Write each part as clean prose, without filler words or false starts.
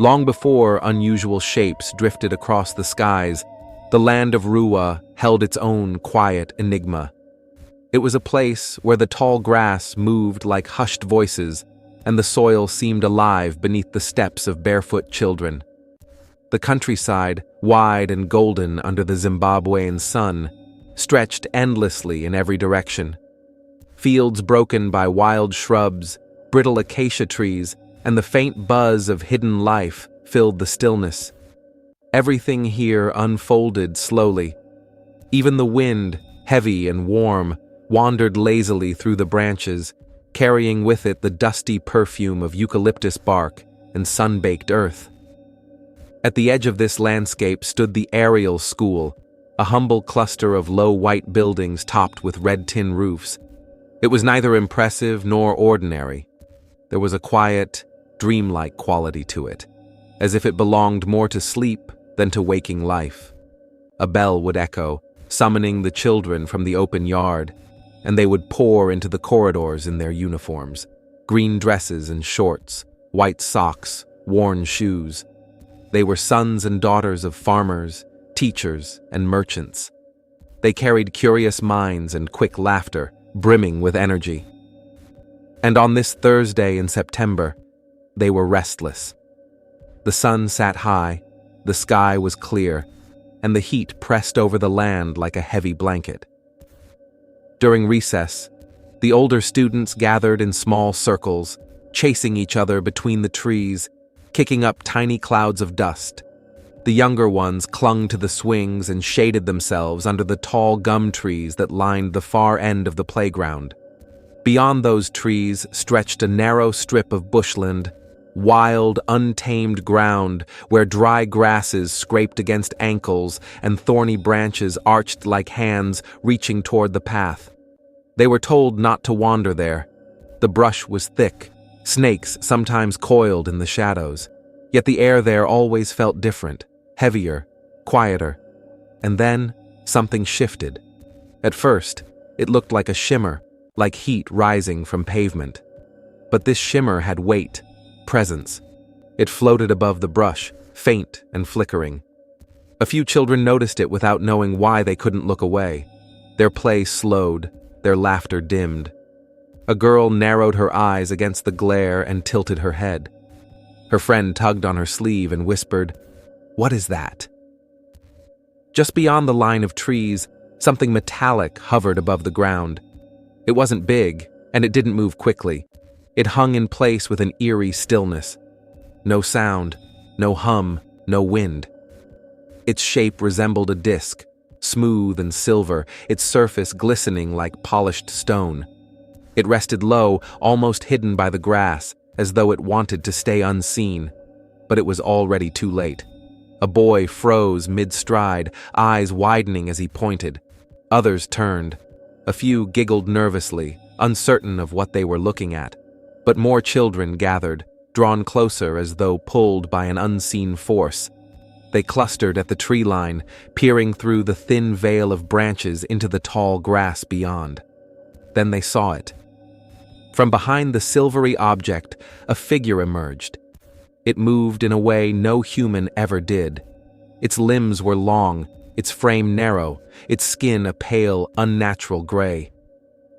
Long before unusual shapes drifted across the skies, the land of Ruwa held its own quiet enigma. It was a place where the tall grass moved like hushed voices, and the soil seemed alive beneath the steps of barefoot children. The countryside, wide and golden under the Zimbabwean sun, stretched endlessly in every direction. Fields broken by wild shrubs, brittle acacia trees, and the faint buzz of hidden life filled the stillness. Everything here unfolded slowly. Even the wind, heavy and warm, wandered lazily through the branches, carrying with it the dusty perfume of eucalyptus bark and sun-baked earth. At the edge of this landscape stood the Ariel school, a humble cluster of low white buildings topped with red tin roofs. It was neither impressive nor ordinary. There was a quiet, dreamlike quality to it, as if it belonged more to sleep than to waking life. A bell would echo, summoning the children from the open yard, and they would pour into the corridors in their uniforms, green dresses and shorts, white socks, worn shoes. They were sons and daughters of farmers, teachers, and merchants. They carried curious minds and quick laughter, brimming with energy. And on this Thursday in September, they were restless. The sun sat high, the sky was clear, and the heat pressed over the land like a heavy blanket. During recess, the older students gathered in small circles, chasing each other between the trees, kicking up tiny clouds of dust. The younger ones clung to the swings and shaded themselves under the tall gum trees that lined the far end of the playground. Beyond those trees stretched a narrow strip of bushland, wild, untamed ground where dry grasses scraped against ankles and thorny branches arched like hands reaching toward the path. They were told not to wander there. The brush was thick, snakes sometimes coiled in the shadows, yet the air there always felt different, heavier, quieter. And then something shifted. At first, it looked like a shimmer, like heat rising from pavement. But this shimmer had weight, presence. It floated above the brush, faint and flickering. A few children noticed it without knowing why they couldn't look away. Their play slowed, their laughter dimmed. A girl narrowed her eyes against the glare and tilted her head. Her friend tugged on her sleeve and whispered, "What is that?" Just beyond the line of trees, something metallic hovered above the ground. It wasn't big, and it didn't move quickly. It hung in place with an eerie stillness. No sound, no hum, no wind. Its shape resembled a disc, smooth and silver, its surface glistening like polished stone. It rested low, almost hidden by the grass, as though it wanted to stay unseen. But it was already too late. A boy froze mid-stride, eyes widening as he pointed. Others turned. A few giggled nervously, uncertain of what they were looking at. But more children gathered, drawn closer as though pulled by an unseen force. They clustered at the tree line, peering through the thin veil of branches into the tall grass beyond. Then they saw it. From behind the silvery object, a figure emerged. It moved in a way no human ever did. Its limbs were long, its frame narrow, its skin a pale, unnatural gray.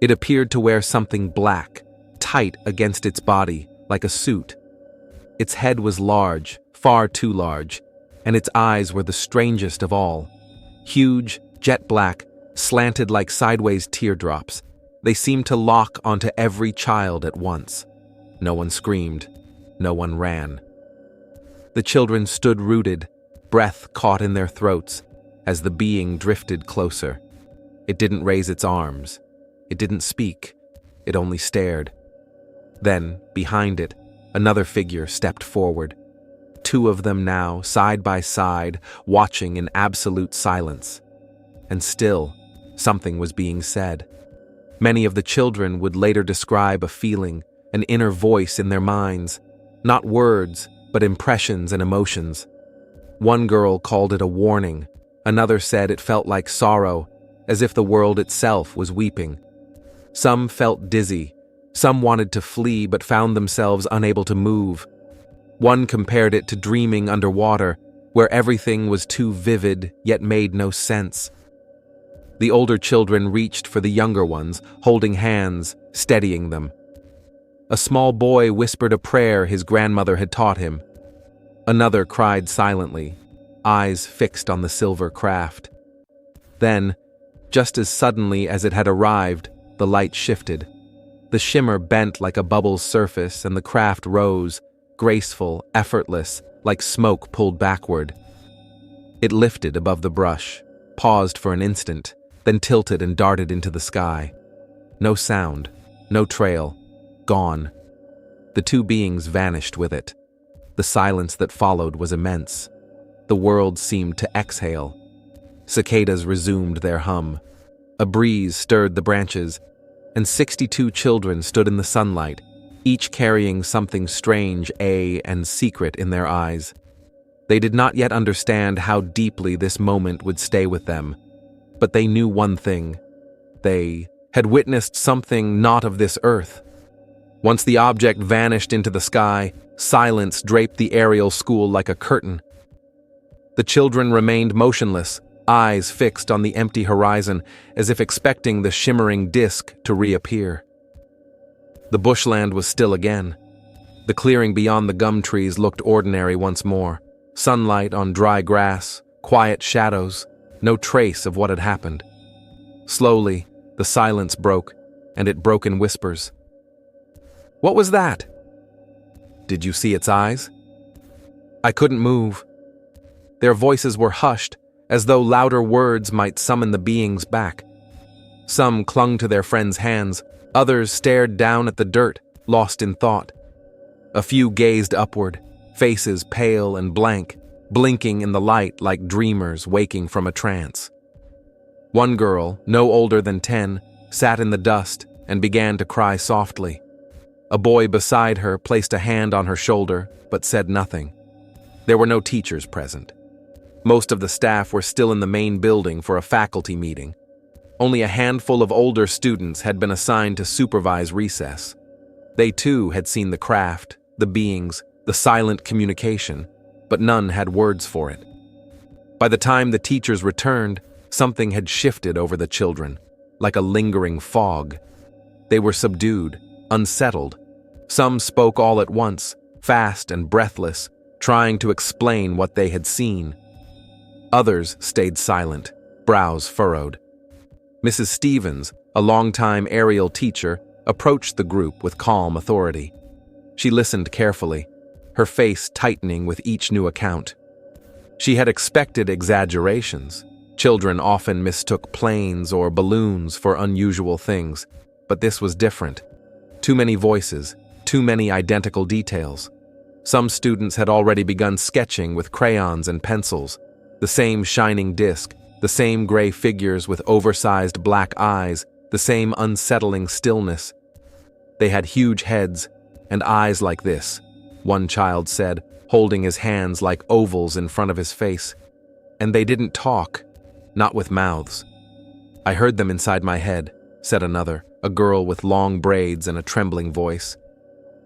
It appeared to wear something black, tight against its body, like a suit. Its head was large, far too large, and its eyes were the strangest of all. Huge, jet black, slanted like sideways teardrops. They seemed to lock onto every child at once. No one screamed. No one ran. The children stood rooted, breath caught in their throats, as the being drifted closer. It didn't raise its arms. It didn't speak. It only stared. Then, behind it, another figure stepped forward. Two of them now, side by side, watching in absolute silence. And still, something was being said. Many of the children would later describe a feeling, an inner voice in their minds. Not words, but impressions and emotions. One girl called it a warning. Another said it felt like sorrow, as if the world itself was weeping. Some felt dizzy. Some wanted to flee but found themselves unable to move. One compared it to dreaming underwater, where everything was too vivid yet made no sense. The older children reached for the younger ones, holding hands, steadying them. A small boy whispered a prayer his grandmother had taught him. Another cried silently, eyes fixed on the silver craft. Then, just as suddenly as it had arrived, the light shifted. The shimmer bent like a bubble's surface, and the craft rose, graceful, effortless, like smoke pulled backward. It lifted above the brush, paused for an instant, then tilted and darted into the sky. No sound, no trail, gone. The two beings vanished with it. The silence that followed was immense. The world seemed to exhale. Cicadas resumed their hum. A breeze stirred the branches, and 62 children stood in the sunlight, each carrying something strange and secret in their eyes. They did not yet understand how deeply this moment would stay with them, but they knew one thing. They had witnessed something not of this earth. Once the object vanished into the sky, silence draped the Ariel school like a curtain. The children remained motionless, eyes fixed on the empty horizon, as if expecting the shimmering disk to reappear. The bushland was still again. The clearing beyond the gum trees looked ordinary once more. Sunlight on dry grass, quiet shadows, no trace of what had happened. Slowly, the silence broke, and it broke in whispers. "What was that?" "Did you see its eyes?" I couldn't move. Their voices were hushed, as though louder words might summon the beings back. Some clung to their friends' hands, others stared down at the dirt, lost in thought. A few gazed upward, faces pale and blank, blinking in the light like dreamers waking from a trance. One girl, no older than 10, sat in the dust and began to cry softly. A boy beside her placed a hand on her shoulder, but said nothing. There were no teachers present. Most of the staff were still in the main building for a faculty meeting. Only a handful of older students had been assigned to supervise recess. They too had seen the craft, the beings, the silent communication, but none had words for it. By the time the teachers returned, something had shifted over the children, like a lingering fog. They were subdued, unsettled. Some spoke all at once, fast and breathless, trying to explain what they had seen. Others stayed silent, brows furrowed. Mrs. Stevens, a longtime Ariel teacher, approached the group with calm authority. She listened carefully, her face tightening with each new account. She had expected exaggerations. Children often mistook planes or balloons for unusual things, but this was different. Too many voices, too many identical details. Some students had already begun sketching with crayons and pencils. The same shining disk, the same gray figures with oversized black eyes, the same unsettling stillness. They had huge heads and eyes like this, one child said, holding his hands like ovals in front of his face. And they didn't talk, not with mouths. "I heard them inside my head," said another, a girl with long braids and a trembling voice.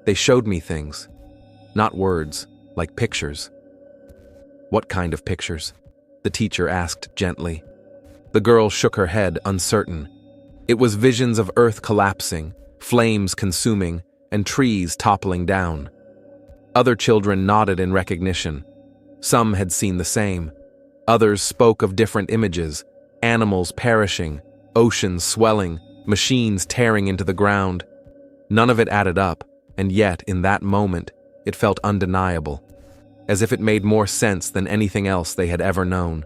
"They showed me things, not words, like pictures." "What kind of pictures?" the teacher asked gently. The girl shook her head, uncertain. It was visions of earth collapsing, flames consuming, and trees toppling down. Other children nodded in recognition. Some had seen the same. Others spoke of different images: animals perishing, oceans swelling, machines tearing into the ground. None of it added up, and yet, in that moment, it felt undeniable, as if it made more sense than anything else they had ever known.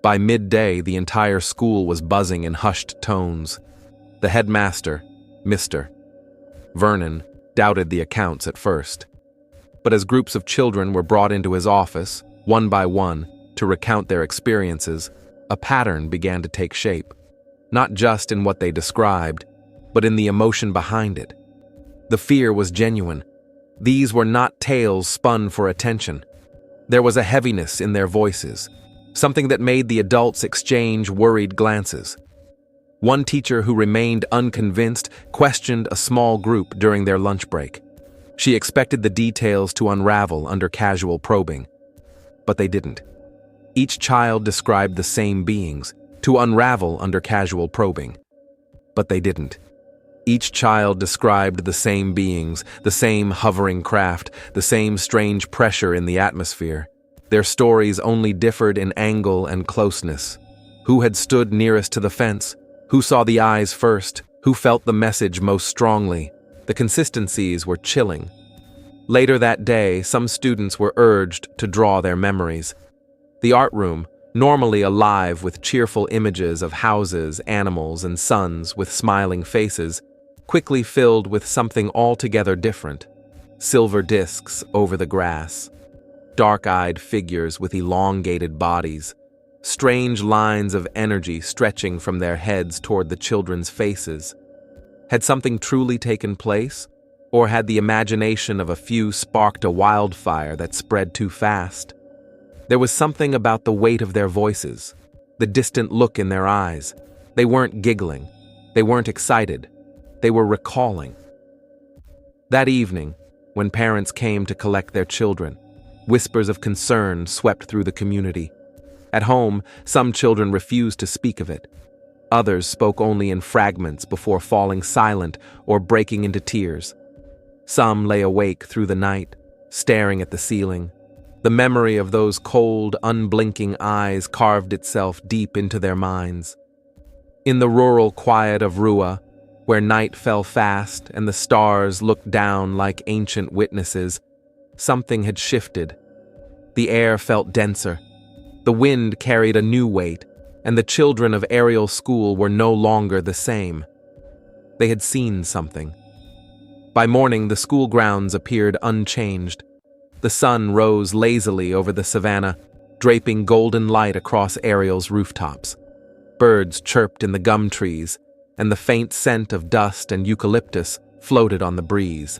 By midday, the entire school was buzzing in hushed tones. The headmaster, Mr. Vernon, doubted the accounts at first. But as groups of children were brought into his office, one by one, to recount their experiences, a pattern began to take shape, not just in what they described, but in the emotion behind it. The fear was genuine. These were not tales spun for attention. There was a heaviness in their voices, something that made the adults exchange worried glances. One teacher who remained unconvinced questioned a small group during their lunch break. She expected the details to unravel under casual probing, but they didn't. Each child described the same beings, to unravel under casual probing, but they didn't. Each child described the same beings, the same hovering craft, the same strange pressure in the atmosphere. Their stories only differed in angle and closeness. Who had stood nearest to the fence? Who saw the eyes first? Who felt the message most strongly? The consistencies were chilling. Later that day, some students were urged to draw their memories. The art room, normally alive with cheerful images of houses, animals, and suns with smiling faces, quickly filled with something altogether different. Silver discs over the grass, dark-eyed figures with elongated bodies, strange lines of energy stretching from their heads toward the children's faces. Had something truly taken place, or had the imagination of a few sparked a wildfire that spread too fast? There was something about the weight of their voices, the distant look in their eyes. They weren't giggling, they weren't excited, they were recalling. That evening, when parents came to collect their children, whispers of concern swept through the community. At home, some children refused to speak of it. Others spoke only in fragments before falling silent or breaking into tears. Some lay awake through the night, staring at the ceiling. The memory of those cold, unblinking eyes carved itself deep into their minds. In the rural quiet of Ruwa, where night fell fast and the stars looked down like ancient witnesses, something had shifted. The air felt denser. The wind carried a new weight, and the children of Ariel school were no longer the same. They had seen something. By morning, the school grounds appeared unchanged. The sun rose lazily over the savannah, draping golden light across Ariel's rooftops. Birds chirped in the gum trees, and the faint scent of dust and eucalyptus floated on the breeze.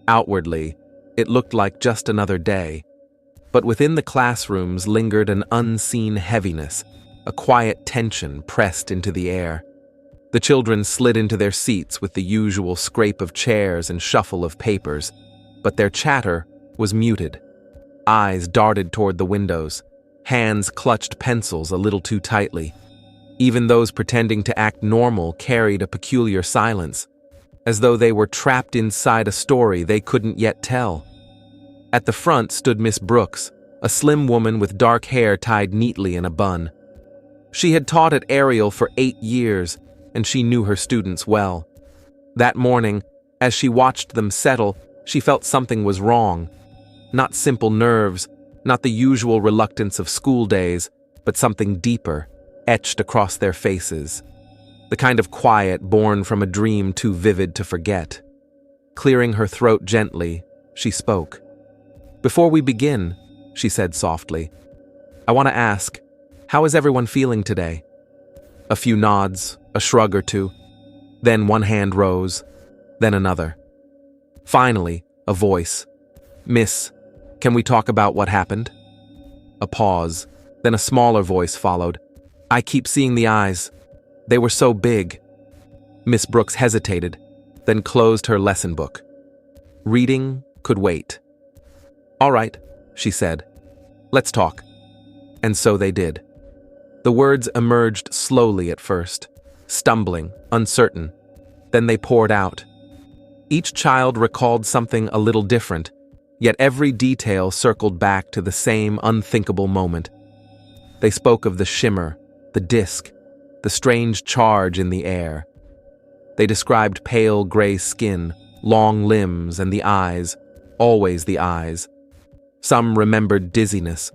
Outwardly, it looked like just another day, but within the classrooms lingered an unseen heaviness, a quiet tension pressed into the air. The children slid into their seats with the usual scrape of chairs and shuffle of papers, but their chatter was muted. Eyes darted toward the windows. Hands clutched pencils a little too tightly. Even those pretending to act normal carried a peculiar silence, as though they were trapped inside a story they couldn't yet tell. At the front stood Miss Brooks, a slim woman with dark hair tied neatly in a bun. She had taught at Ariel for 8 years, and she knew her students well. That morning, as she watched them settle, she felt something was wrong. Not simple nerves, not the usual reluctance of school days, but something deeper, etched across their faces. The kind of quiet born from a dream too vivid to forget. Clearing her throat gently, she spoke. "Before we begin," she said softly, "I want to ask, how is everyone feeling today?" A few nods, a shrug or two. Then one hand rose, then another. Finally, a voice. "Miss, can we talk about what happened?" A pause, then a smaller voice followed. "I keep seeing the eyes. They were so big." Miss Brooks hesitated, then closed her lesson book. Reading could wait. "All right," she said. "Let's talk." And so they did. The words emerged slowly at first, stumbling, uncertain. Then they poured out. Each child recalled something a little different, yet every detail circled back to the same unthinkable moment. They spoke of the shimmer, the disk, the strange charge in the air. They described pale gray skin, long limbs, and the eyes, always the eyes. Some remembered dizziness.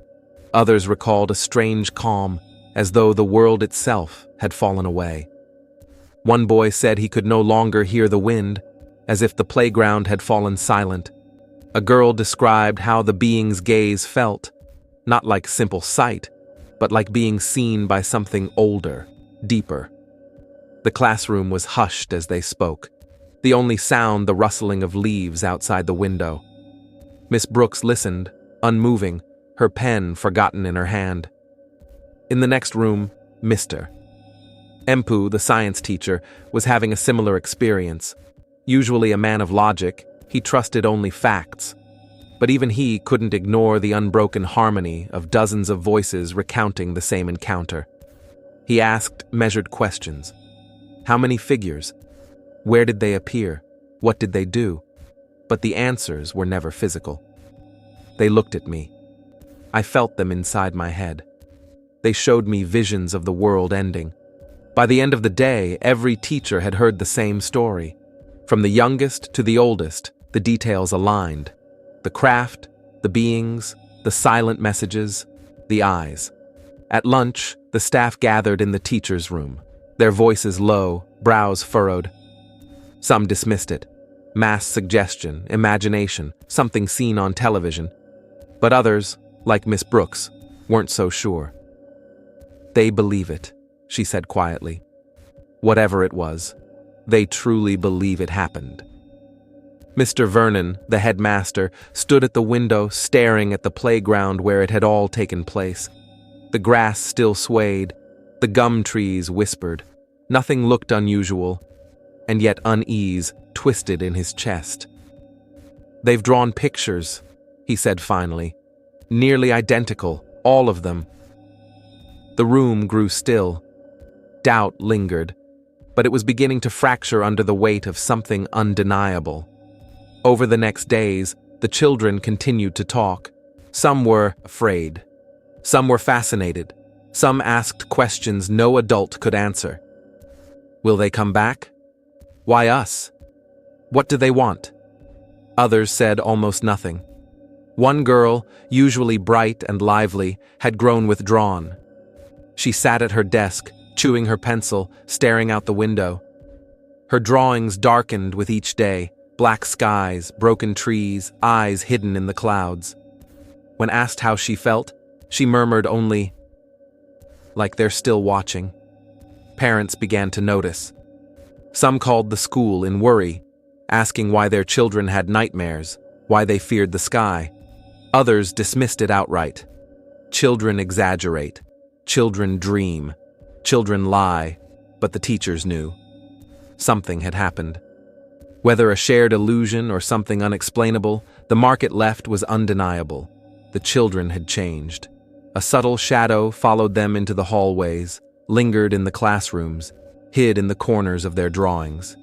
Others recalled a strange calm, as though the world itself had fallen away. One boy said he could no longer hear the wind, as if the playground had fallen silent. A girl described how the being's gaze felt, not like simple sight, but like being seen by something older, deeper. The classroom was hushed as they spoke, the only sound the rustling of leaves outside the window. Miss Brooks listened, unmoving, her pen forgotten in her hand. In the next room, Mr. Empu, the science teacher, was having a similar experience. Usually a man of logic, He trusted only facts, but even he couldn't ignore the unbroken harmony of dozens of voices recounting the same encounter. He asked measured questions. How many figures? Where did they appear? What did they do? But the answers were never physical. They looked at me. I felt them inside my head. They showed me visions of the world ending. By the end of the day, every teacher had heard the same story. From the youngest to the oldest, the details aligned. The craft, the beings, the silent messages, the eyes. At lunch, the staff gathered in the teacher's room, their voices low, brows furrowed. Some dismissed it. Mass suggestion, imagination, something seen on television. But others, like Miss Brooks, weren't so sure. They believe it, she said quietly. Whatever it was, they truly believe it happened. Mr. Vernon, the headmaster, stood at the window staring at the playground where it had all taken place. The grass still swayed, the gum trees whispered. Nothing looked unusual, and yet unease twisted in his chest. They've drawn pictures, he said finally. Nearly identical, all of them. The room grew still. Doubt lingered, but it was beginning to fracture under the weight of something undeniable. Over the next days, the children continued to talk. Some were afraid. Some were fascinated. Some asked questions no adult could answer. Will they come back? Why us? What do they want? Others said almost nothing. One girl, usually bright and lively, had grown withdrawn. She sat at her desk, chewing her pencil, staring out the window. Her drawings darkened with each day, black skies, broken trees, eyes hidden in the clouds. When asked how she felt, she murmured only, like they're still watching. Parents began to notice. Some called the school in worry, asking why their children had nightmares, why they feared the sky. Others dismissed it outright. Children exaggerate. Children dream. Children lie, but the teachers knew. Something had happened. Whether a shared illusion or something unexplainable, the mark it left was undeniable. The children had changed. A subtle shadow followed them into the hallways, lingered in the classrooms, hid in the corners of their drawings.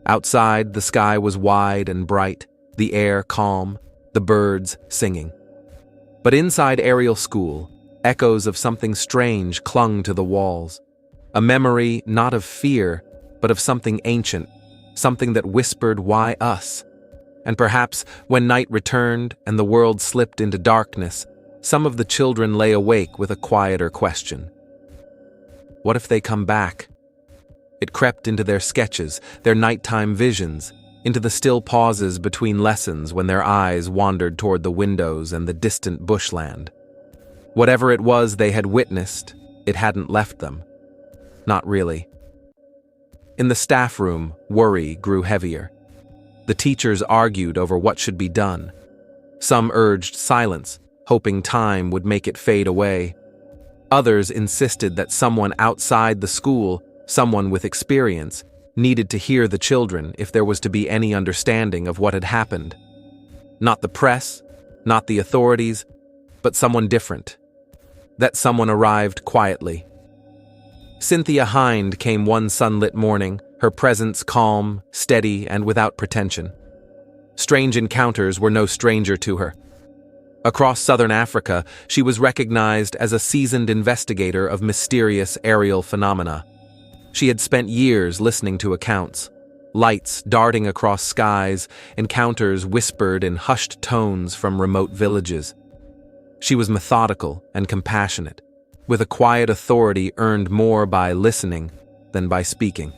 Outside, the sky was wide and bright, the air calm, the birds singing. But inside Ariel School, echoes of something strange clung to the walls. A memory not of fear, but of something ancient, something that whispered, "Why us?" And perhaps, when night returned and the world slipped into darkness, some of the children lay awake with a quieter question. What if they come back? It crept into their sketches, their nighttime visions, into the still pauses between lessons when their eyes wandered toward the windows and the distant bushland. Whatever it was they had witnessed, it hadn't left them. Not really. In the staff room, worry grew heavier. The teachers argued over what should be done. Some urged silence, hoping time would make it fade away. Others insisted that someone outside the school, someone with experience, needed to hear the children if there was to be any understanding of what had happened. Not the press, not the authorities, but someone different. That someone arrived quietly. Cynthia Hind came one sunlit morning, her presence calm, steady, and without pretension. Strange encounters were no stranger to her. Across southern Africa, she was recognized as a seasoned investigator of mysterious aerial phenomena. She had spent years listening to accounts, lights darting across skies, encounters whispered in hushed tones from remote villages. She was methodical and compassionate, with a quiet authority earned more by listening than by speaking.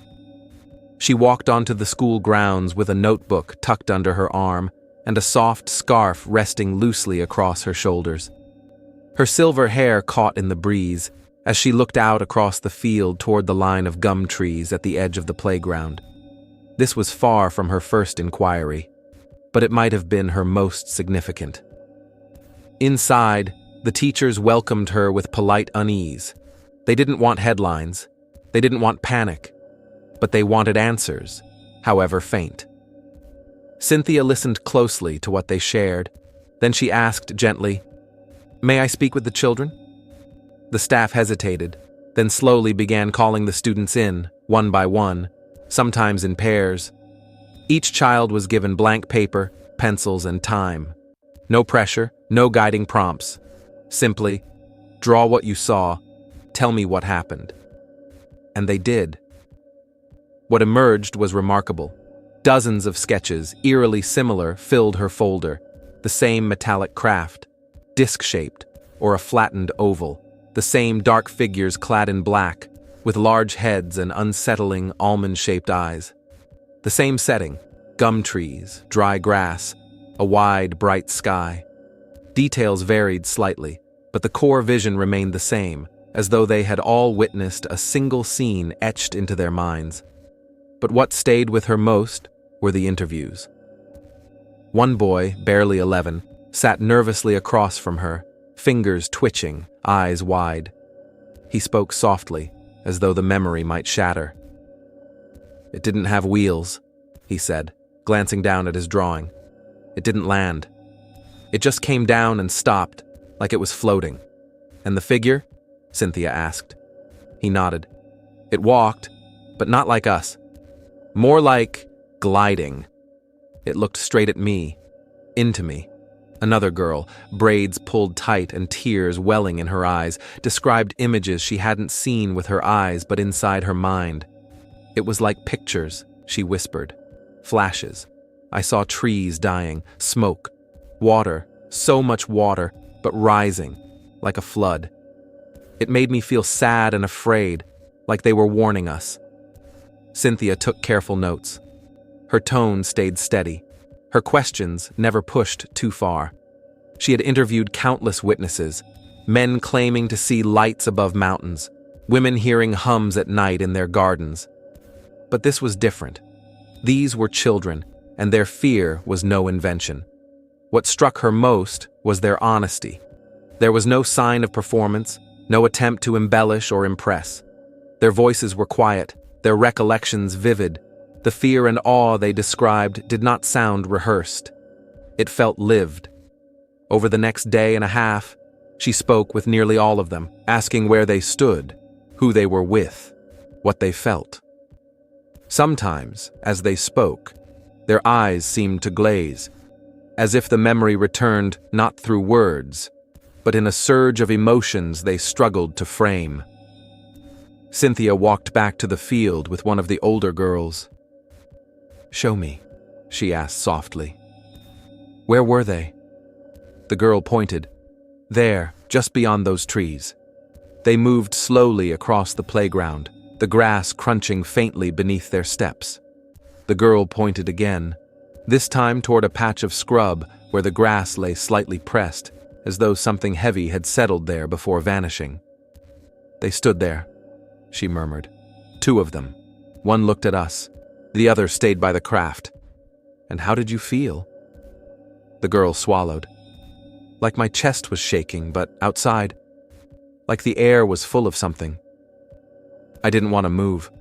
She walked onto the school grounds with a notebook tucked under her arm and a soft scarf resting loosely across her shoulders. Her silver hair caught in the breeze as she looked out across the field toward the line of gum trees at the edge of the playground. This was far from her first inquiry, but it might have been her most significant. Inside, the teachers welcomed her with polite unease. They didn't want headlines. They didn't want panic. But they wanted answers, however faint. Cynthia listened closely to what they shared. Then she asked gently, "May I speak with the children?" The staff hesitated, then slowly began calling the students in, one by one, sometimes in pairs. Each child was given blank paper, pencils, and time. No pressure, no guiding prompts. Simply, draw what you saw, tell me what happened. And they did. What emerged was remarkable. Dozens of sketches, eerily similar, filled her folder. The same metallic craft, disc-shaped, or a flattened oval. The same dark figures clad in black, with large heads and unsettling almond-shaped eyes. The same setting, gum trees, dry grass, a wide, bright sky. Details varied slightly, but the core vision remained the same, as though they had all witnessed a single scene etched into their minds. But what stayed with her most were the interviews. One boy, barely 11, sat nervously across from her, fingers twitching, eyes wide. He spoke softly, as though the memory might shatter. "It didn't have wheels," he said, glancing down at his drawing. "It didn't land. It just came down and stopped, like it was floating." "And the figure?" Cynthia asked. He nodded. "It walked, but not like us. More like gliding. It looked straight at me, into me." Another girl, braids pulled tight and tears welling in her eyes, described images she hadn't seen with her eyes but inside her mind. "It was like pictures," she whispered. "Flashes. I saw trees dying, smoke, water, so much water, but rising, like a flood. It made me feel sad and afraid, like they were warning us." Cynthia took careful notes. Her tone stayed steady. Her questions never pushed too far. She had interviewed countless witnesses, men claiming to see lights above mountains, women hearing hums at night in their gardens. But this was different. These were children, and their fear was no invention. What struck her most was their honesty. There was no sign of performance, no attempt to embellish or impress. Their voices were quiet, their recollections vivid. The fear and awe they described did not sound rehearsed. It felt lived. Over the next day and a half, she spoke with nearly all of them, asking where they stood, who they were with, what they felt. Sometimes, as they spoke, their eyes seemed to glaze, as if the memory returned not through words, but in a surge of emotions they struggled to frame. Cynthia walked back to the field with one of the older girls. "Show me," she asked softly. "Where were they?" The girl pointed. "There, just beyond those trees." They moved slowly across the playground, the grass crunching faintly beneath their steps. The girl pointed again, this time toward a patch of scrub where the grass lay slightly pressed, as though something heavy had settled there before vanishing. "They stood there," she murmured. "Two of them. One looked at us. The other stayed by the craft." "And how did you feel?" The girl swallowed. "Like my chest was shaking, but outside, like the air was full of something. I didn't want to move.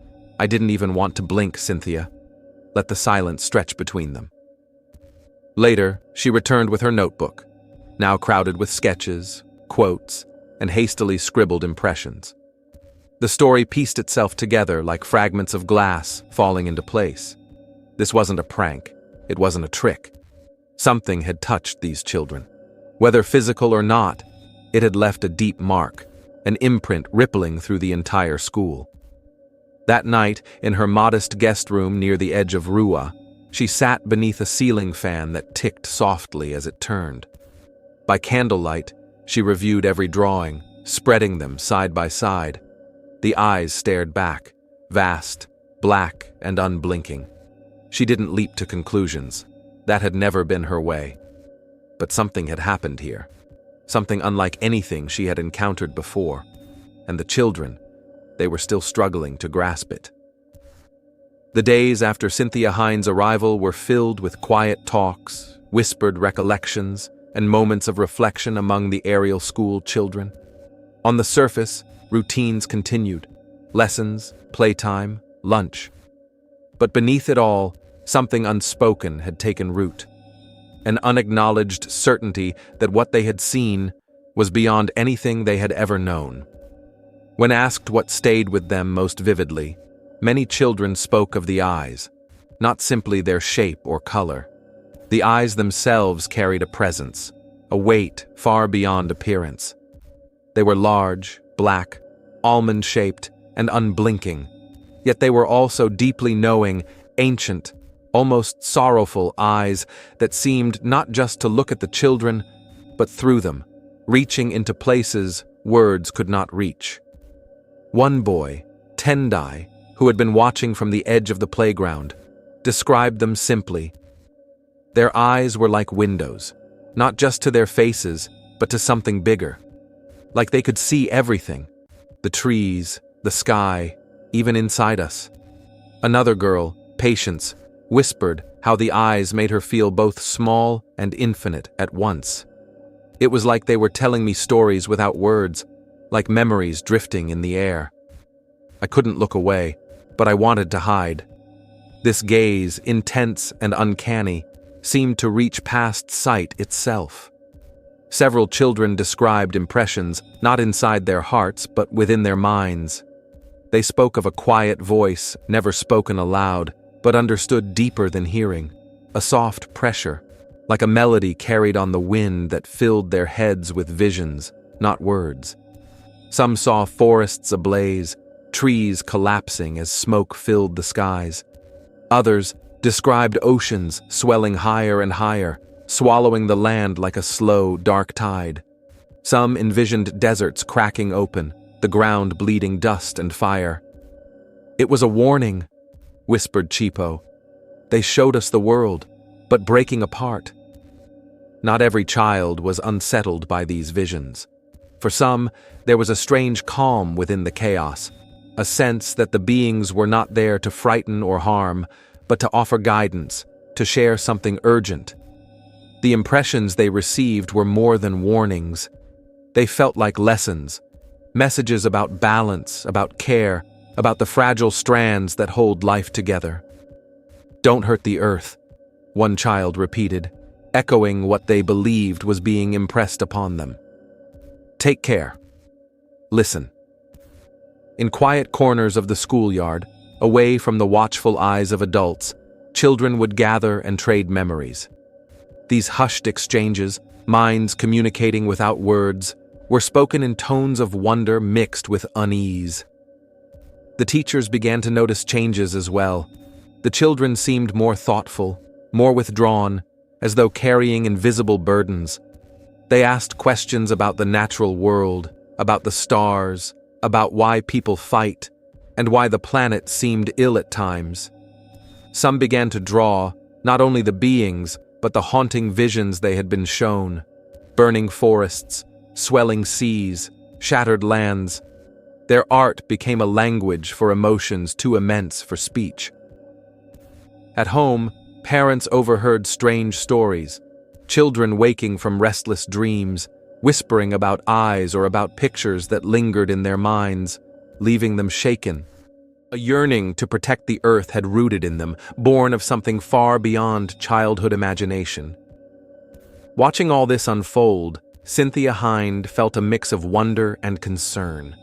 I didn't even want to blink, Cynthia. Let the silence stretch between them." Later, she returned with her notebook, now crowded with sketches, quotes, and hastily scribbled impressions. The story pieced itself together like fragments of glass falling into place. This wasn't a prank. It wasn't a trick. Something had touched these children. Whether physical or not, it had left a deep mark, an imprint rippling through the entire school. That night, in her modest guest room near the edge of Ruwa, she sat beneath a ceiling fan that ticked softly as it turned. By candlelight, she reviewed every drawing, spreading them side by side. The eyes stared back, vast, black, and unblinking. She didn't leap to conclusions. That had never been her way. But something had happened here. Something unlike anything she had encountered before. And the children, they were still struggling to grasp it. The days after Cynthia Hines' arrival were filled with quiet talks, whispered recollections, and moments of reflection among the Ariel school children. On the surface, routines continued. Lessons, playtime, lunch. But beneath it all, Something unspoken had taken root. An unacknowledged certainty that what they had seen was beyond anything they had ever known. When asked what stayed with them most vividly, many children spoke of the eyes, not simply their shape or color. The eyes themselves carried a presence, a weight far beyond appearance. They were large, black, almond-shaped, and unblinking, yet they were also deeply knowing, ancient, almost sorrowful eyes that seemed not just to look at the children, but through them, reaching into places words could not reach. One boy, Tendai, who had been watching from the edge of the playground, described them simply. Their eyes were like windows, not just to their faces, but to something bigger. Like they could see everything, the trees, the sky, even inside us. Another girl, Patience, whispered how the eyes made her feel both small and infinite at once. It was like they were telling me stories without words, like memories drifting in the air. I couldn't look away, but I wanted to hide. This gaze, intense and uncanny, seemed to reach past sight itself. Several children described impressions not inside their hearts but within their minds. They spoke of a quiet voice, never spoken aloud, but understood deeper than hearing, a soft pressure, like a melody carried on the wind that filled their heads with visions, not words. Some saw forests ablaze, trees collapsing as smoke filled the skies. Others described oceans swelling higher and higher, swallowing the land like a slow, dark tide. Some envisioned deserts cracking open, the ground bleeding dust and fire. "It was a warning," whispered Chipo. "They showed us the world, but breaking apart." Not every child was unsettled by these visions. For some, there was a strange calm within the chaos, a sense that the beings were not there to frighten or harm, but to offer guidance, to share something urgent. The impressions they received were more than warnings. They felt like lessons, messages about balance, about care, about the fragile strands that hold life together. "Don't hurt the earth," one child repeated, echoing what they believed was being impressed upon them. "Take care. Listen." In quiet corners of the schoolyard, away from the watchful eyes of adults, children would gather and trade memories. These hushed exchanges, minds communicating without words, were spoken in tones of wonder mixed with unease. The teachers began to notice changes as well. The children seemed more thoughtful, more withdrawn, as though carrying invisible burdens. They asked questions about the natural world, about the stars, about why people fight, and why the planet seemed ill at times. Some began to draw, not only the beings, but the haunting visions they had been shown: burning forests, swelling seas, shattered lands. Their art became a language for emotions too immense for speech. At home, parents overheard strange stories, children waking from restless dreams, whispering about eyes or about pictures that lingered in their minds, leaving them shaken. A yearning to protect the earth had rooted in them, born of something far beyond childhood imagination. Watching all this unfold, Cynthia Hind felt a mix of wonder and concern.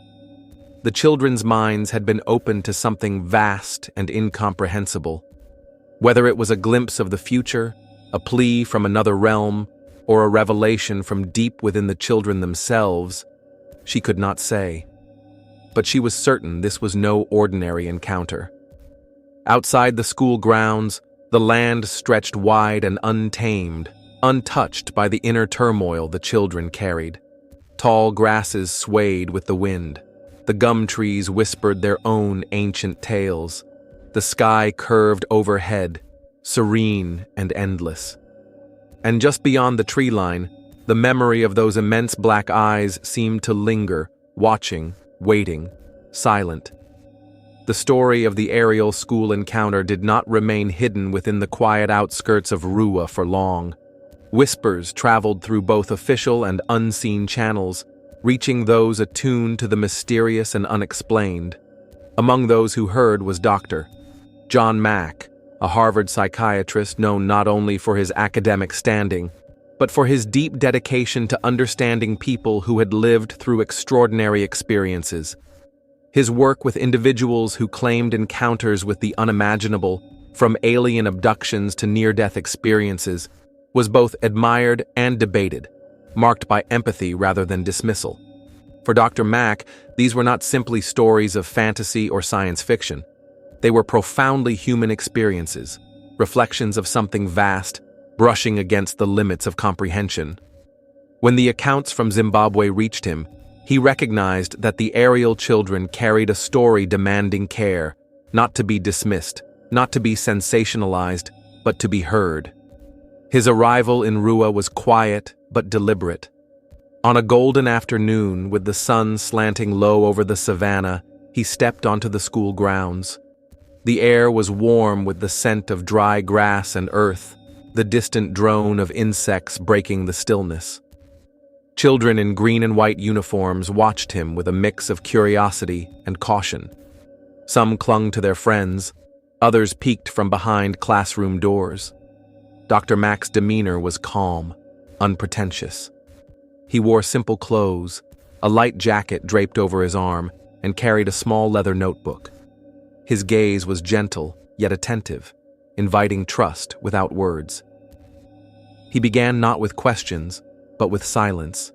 The children's minds had been opened to something vast and incomprehensible. Whether it was a glimpse of the future, a plea from another realm, or a revelation from deep within the children themselves, she could not say. But she was certain this was no ordinary encounter. Outside the school grounds, the land stretched wide and untamed, untouched by the inner turmoil the children carried. Tall grasses swayed with the wind. The gum trees whispered their own ancient tales. The sky curved overhead, serene and endless. And just beyond the tree line, the memory of those immense black eyes seemed to linger, watching, waiting, silent. The story of the Ariel school encounter did not remain hidden within the quiet outskirts of Ruwa for long. Whispers traveled through both official and unseen channels, reaching those attuned to the mysterious and unexplained. Among those who heard was Dr. John Mack, a Harvard psychiatrist known not only for his academic standing, but for his deep dedication to understanding people who had lived through extraordinary experiences. His work with individuals who claimed encounters with the unimaginable, from alien abductions to near-death experiences, was both admired and debated, marked by empathy rather than dismissal. For Dr. Mack, these were not simply stories of fantasy or science fiction. They were profoundly human experiences, reflections of something vast, brushing against the limits of comprehension. When the accounts from Zimbabwe reached him, he recognized that the Ariel children carried a story demanding care, not to be dismissed, not to be sensationalized, but to be heard. His arrival in Ruwa was quiet but deliberate. On a golden afternoon, with the sun slanting low over the savannah, he stepped onto the school grounds. The air was warm with the scent of dry grass and earth, the distant drone of insects breaking the stillness. Children in green and white uniforms watched him with a mix of curiosity and caution. Some clung to their friends, others peeked from behind classroom doors. Dr. Mack's demeanor was calm, unpretentious. He wore simple clothes, a light jacket draped over his arm, and carried a small leather notebook. His gaze was gentle, yet attentive, inviting trust without words. He began not with questions, but with silence,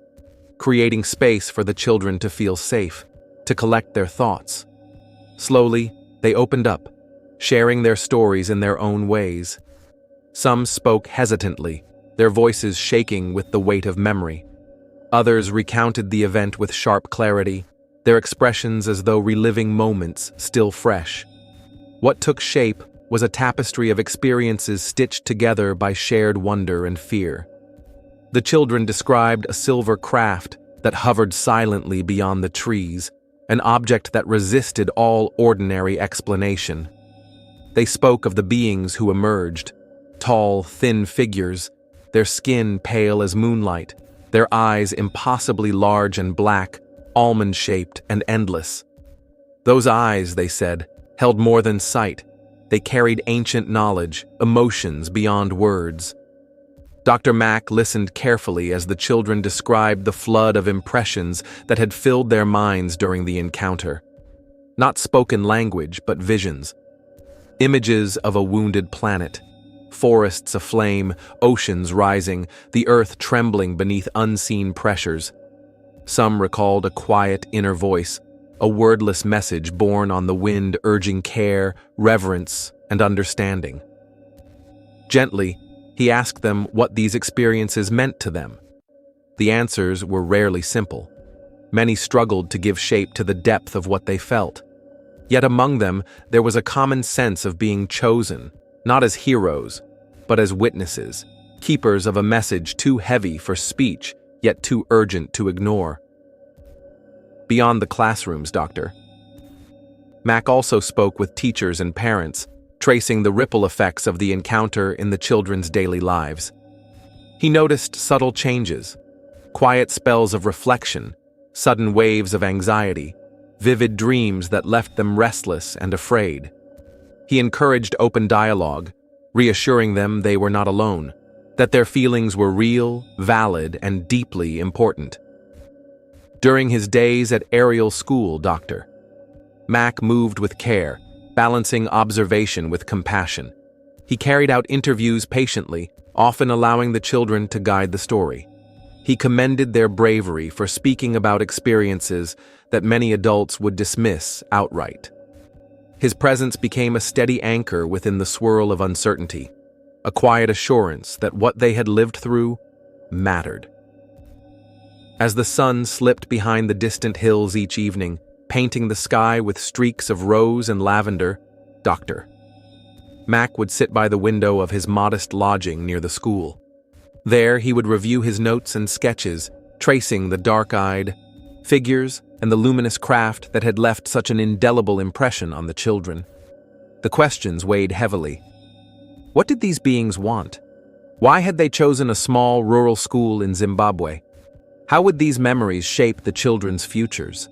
creating space for the children to feel safe, to collect their thoughts. Slowly, they opened up, sharing their stories in their own ways. Some spoke hesitantly, their voices shaking with the weight of memory. Others recounted the event with sharp clarity, their expressions as though reliving moments still fresh. What took shape was a tapestry of experiences stitched together by shared wonder and fear. The children described a silver craft that hovered silently beyond the trees, an object that resisted all ordinary explanation. They spoke of the beings who emerged, tall, thin figures, their skin pale as moonlight, their eyes impossibly large and black, almond-shaped and endless. Those eyes, they said, held more than sight. They carried ancient knowledge, emotions beyond words. Dr. Mack listened carefully as the children described the flood of impressions that had filled their minds during the encounter. Not spoken language, but visions. Images of a wounded planet, forests aflame, oceans rising, the earth trembling beneath unseen pressures. Some recalled a quiet inner voice, a wordless message borne on the wind urging care, reverence, and understanding. Gently, he asked them what these experiences meant to them. The answers were rarely simple. Many struggled to give shape to the depth of what they felt. Yet among them, there was a common sense of being chosen, not as heroes, but as witnesses, keepers of a message too heavy for speech, yet too urgent to ignore. Beyond the classrooms, Dr. Mack also spoke with teachers and parents, tracing the ripple effects of the encounter in the children's daily lives. He noticed subtle changes, quiet spells of reflection, sudden waves of anxiety, vivid dreams that left them restless and afraid. He encouraged open dialogue, reassuring them they were not alone, that their feelings were real, valid, and deeply important. During his days at Ariel School, Dr. Mack moved with care, balancing observation with compassion. He carried out interviews patiently, often allowing the children to guide the story. He commended their bravery for speaking about experiences that many adults would dismiss outright. His presence became a steady anchor within the swirl of uncertainty, a quiet assurance that what they had lived through mattered. As the sun slipped behind the distant hills each evening, painting the sky with streaks of rose and lavender, Dr. Mack would sit by the window of his modest lodging near the school. There he would review his notes and sketches, tracing the dark-eyed figures and the luminous craft that had left such an indelible impression on the children. The questions weighed heavily. What did these beings want? Why had they chosen a small rural school in Zimbabwe? How would these memories shape the children's futures?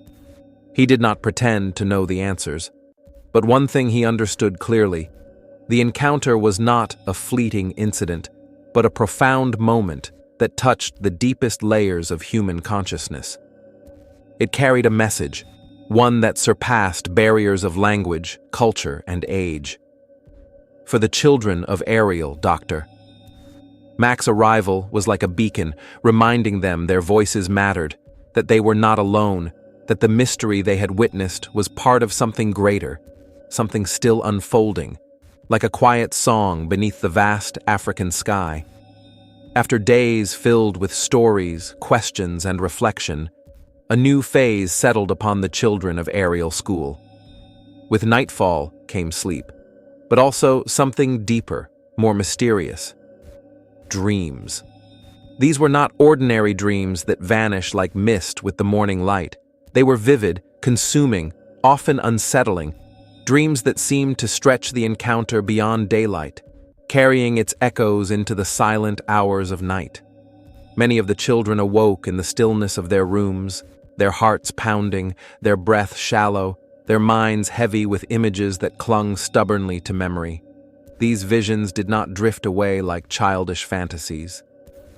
He did not pretend to know the answers, but one thing he understood clearly: The encounter was not a fleeting incident, but a profound moment that touched the deepest layers of human consciousness. It carried a message, one that surpassed barriers of language, culture, and age. For the children of Ariel, Doctor. Mac's arrival was like a beacon, reminding them their voices mattered, that they were not alone, that the mystery they had witnessed was part of something greater, something still unfolding, like a quiet song beneath the vast African sky. After days filled with stories, questions, and reflection, a new phase settled upon the children of Ariel School. With nightfall came sleep, but also something deeper, more mysterious. Dreams. These were not ordinary dreams that vanish like mist with the morning light. They were vivid, consuming, often unsettling, dreams that seemed to stretch the encounter beyond daylight, carrying its echoes into the silent hours of night. Many of the children awoke in the stillness of their rooms, their hearts pounding, their breath shallow, their minds heavy with images that clung stubbornly to memory. These visions did not drift away like childish fantasies.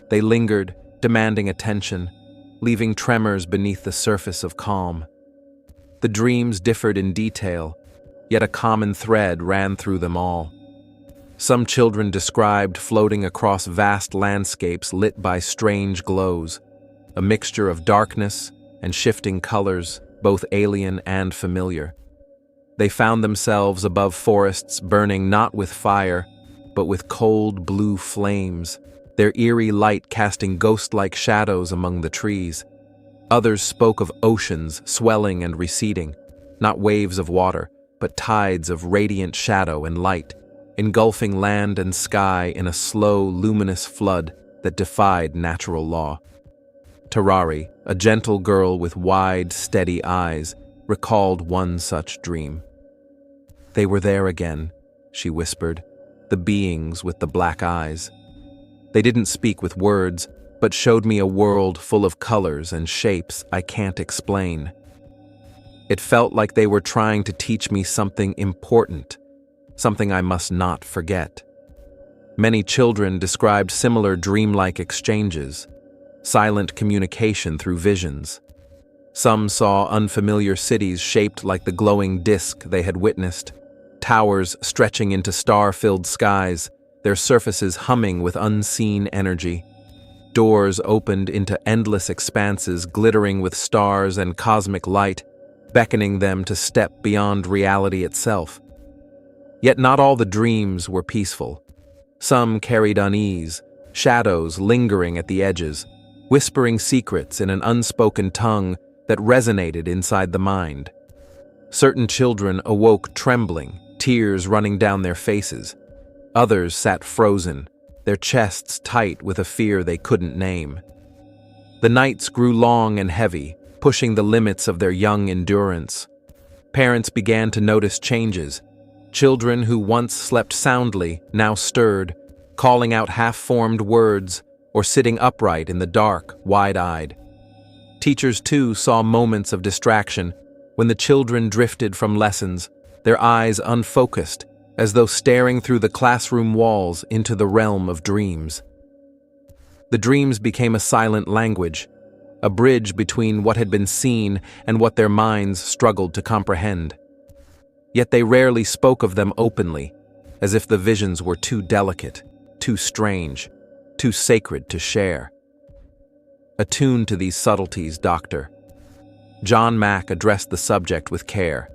They lingered, demanding attention, leaving tremors beneath the surface of calm. The dreams differed in detail, yet a common thread ran through them all. Some children described floating across vast landscapes lit by strange glows, a mixture of darkness and shifting colors, both alien and familiar. They found themselves above forests burning not with fire, but with cold blue flames, their eerie light casting ghost-like shadows among the trees. Others spoke of oceans swelling and receding, not waves of water, but tides of radiant shadow and light, engulfing land and sky in a slow, luminous flood that defied natural law. Tarari, a gentle girl with wide, steady eyes, recalled one such dream. "They were there again," she whispered, "the beings with the black eyes. They didn't speak with words, but showed me a world full of colors and shapes I can't explain. It felt like they were trying to teach me something important, something I must not forget." Many children described similar dreamlike exchanges, silent communication through visions. Some saw unfamiliar cities shaped like the glowing disk they had witnessed, towers stretching into star-filled skies, their surfaces humming with unseen energy. Doors opened into endless expanses glittering with stars and cosmic light, beckoning them to step beyond reality itself. Yet not all the dreams were peaceful. Some carried unease, shadows lingering at the edges, whispering secrets in an unspoken tongue that resonated inside the mind. Certain children awoke trembling, tears running down their faces. Others sat frozen, their chests tight with a fear they couldn't name. The nights grew long and heavy, pushing the limits of their young endurance. Parents began to notice changes. Children who once slept soundly now stirred, calling out half-formed words or sitting upright in the dark, wide-eyed. Teachers, too, saw moments of distraction when the children drifted from lessons, their eyes unfocused, as though staring through the classroom walls into the realm of dreams. The dreams became a silent language, a bridge between what had been seen and what their minds struggled to comprehend. Yet they rarely spoke of them openly, as if the visions were too delicate, too strange, too sacred to share. Attuned to these subtleties, Dr. John Mack addressed the subject with care.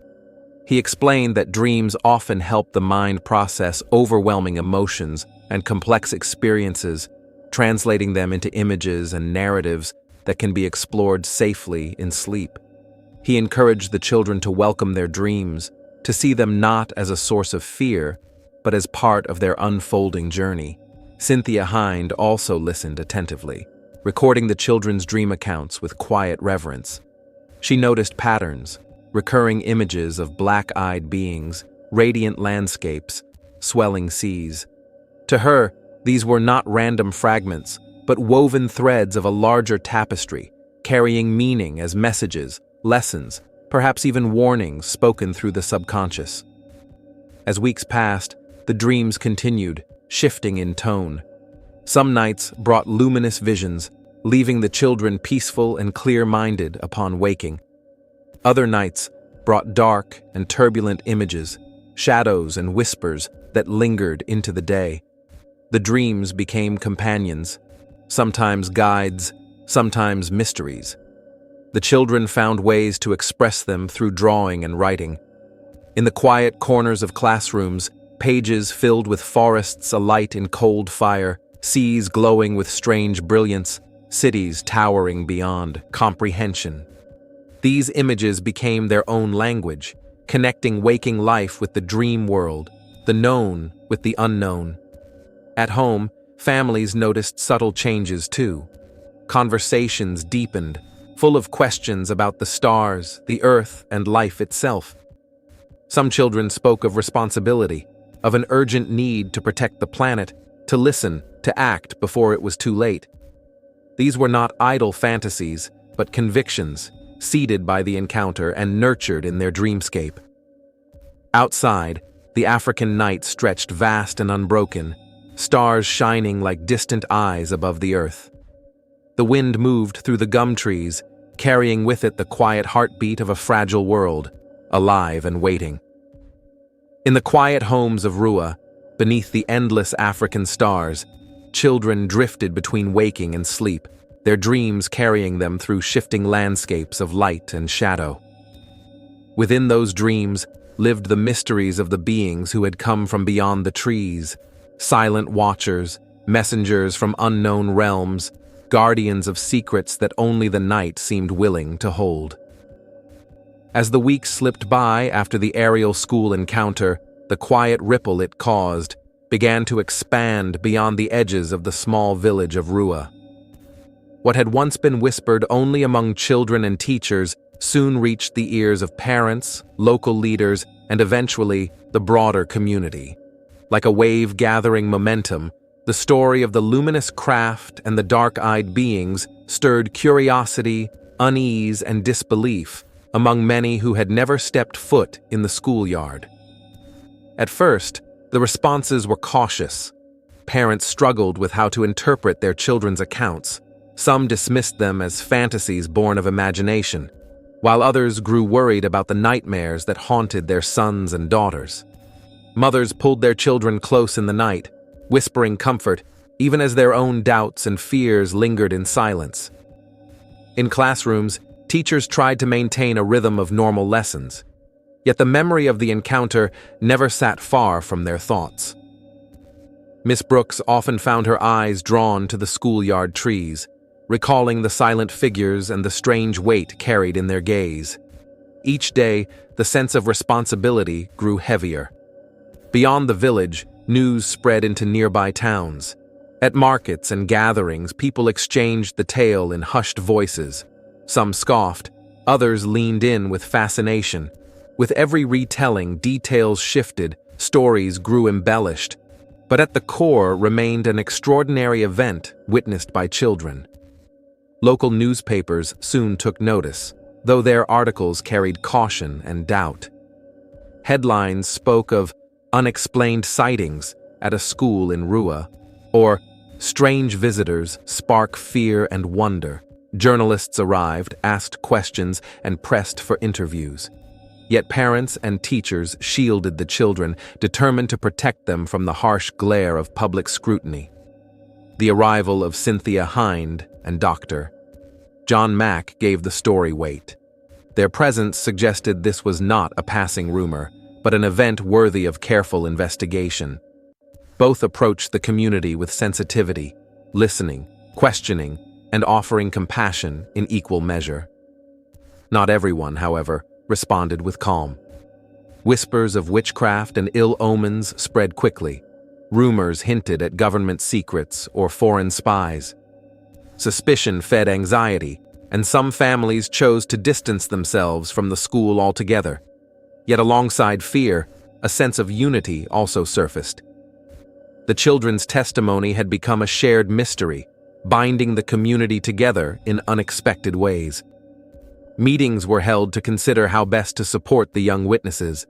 He explained that dreams often help the mind process overwhelming emotions and complex experiences, translating them into images and narratives that can be explored safely in sleep. He encouraged the children to welcome their dreams, to see them not as a source of fear, but as part of their unfolding journey. Cynthia Hind also listened attentively, recording the children's dream accounts with quiet reverence. She noticed patterns, recurring images of black-eyed beings, radiant landscapes, swelling seas. To her, these were not random fragments, but woven threads of a larger tapestry, carrying meaning as messages, lessons, perhaps even warnings spoken through the subconscious. As weeks passed, the dreams continued, shifting in tone. Some nights brought luminous visions, leaving the children peaceful and clear-minded upon waking. Other nights brought dark and turbulent images, shadows and whispers that lingered into the day. The dreams became companions, sometimes guides, sometimes mysteries. The children found ways to express them through drawing and writing. In the quiet corners of classrooms, pages filled with forests alight in cold fire, seas glowing with strange brilliance, cities towering beyond comprehension. These images became their own language, connecting waking life with the dream world, the known with the unknown. At home, families noticed subtle changes too. Conversations deepened, full of questions about the stars, the earth, and life itself. Some children spoke of responsibility, of an urgent need to protect the planet, to listen, to act before it was too late. These were not idle fantasies, but convictions, seeded by the encounter and nurtured in their dreamscape. Outside, the African night stretched vast and unbroken, stars shining like distant eyes above the earth. The wind moved through the gum trees, carrying with it the quiet heartbeat of a fragile world, alive and waiting. In the quiet homes of Ruwa, beneath the endless African stars, children drifted between waking and sleep, their dreams carrying them through shifting landscapes of light and shadow. Within those dreams lived the mysteries of the beings who had come from beyond the trees, silent watchers, messengers from unknown realms, guardians of secrets that only the night seemed willing to hold. As the weeks slipped by after the Ariel school encounter, the quiet ripple it caused began to expand beyond the edges of the small village of Ruwa. What had once been whispered only among children and teachers soon reached the ears of parents, local leaders, and eventually the broader community. Like a wave gathering momentum, the story of the luminous craft and the dark-eyed beings stirred curiosity, unease, and disbelief among many who had never stepped foot in the schoolyard. At first, the responses were cautious. Parents struggled with how to interpret their children's accounts. Some dismissed them as fantasies born of imagination, while others grew worried about the nightmares that haunted their sons and daughters. Mothers pulled their children close in the night, whispering comfort, even as their own doubts and fears lingered in silence. In classrooms, teachers tried to maintain a rhythm of normal lessons, yet the memory of the encounter never sat far from their thoughts. Miss Brooks often found her eyes drawn to the schoolyard trees, recalling the silent figures and the strange weight carried in their gaze. Each day, the sense of responsibility grew heavier. Beyond the village, news spread into nearby towns. At markets and gatherings, people exchanged the tale in hushed voices. Some scoffed, others leaned in with fascination. With every retelling, details shifted, stories grew embellished, but at the core remained an extraordinary event witnessed by children. Local newspapers soon took notice, though their articles carried caution and doubt. Headlines spoke of unexplained sightings at a school in Ruwa, or strange visitors spark fear and wonder. Journalists arrived, asked questions, and pressed for interviews. Yet parents and teachers shielded the children, determined to protect them from the harsh glare of public scrutiny. The arrival of Cynthia Hind and Dr. John Mack gave the story weight. Their presence suggested this was not a passing rumor, but an event worthy of careful investigation. Both approached the community with sensitivity, listening, questioning, and offering compassion in equal measure. Not everyone, however, responded with calm. Whispers of witchcraft and ill omens spread quickly. Rumors hinted at government secrets or foreign spies. Suspicion fed anxiety, and some families chose to distance themselves from the school altogether. Yet alongside fear, a sense of unity also surfaced. The children's testimony had become a shared mystery, binding the community together in unexpected ways. Meetings were held to consider how best to support the young witnesses.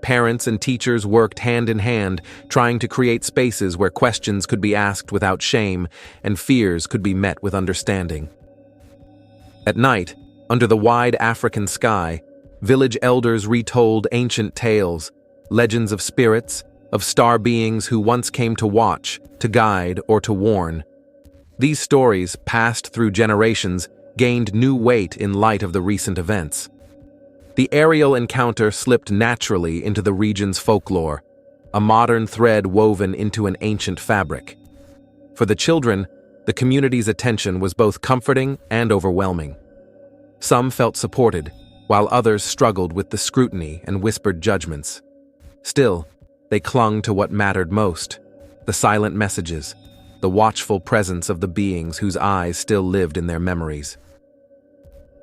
Parents and teachers worked hand in hand, trying to create spaces where questions could be asked without shame and fears could be met with understanding. At night, under the wide African sky, village elders retold ancient tales, legends of spirits, of star beings who once came to watch, to guide, or to warn. These stories, passed through generations, gained new weight in light of the recent events. The Ariel encounter slipped naturally into the region's folklore, a modern thread woven into an ancient fabric. For the children, the community's attention was both comforting and overwhelming. Some felt supported, while others struggled with the scrutiny and whispered judgments. Still, they clung to what mattered most: the silent messages, the watchful presence of the beings whose eyes still lived in their memories.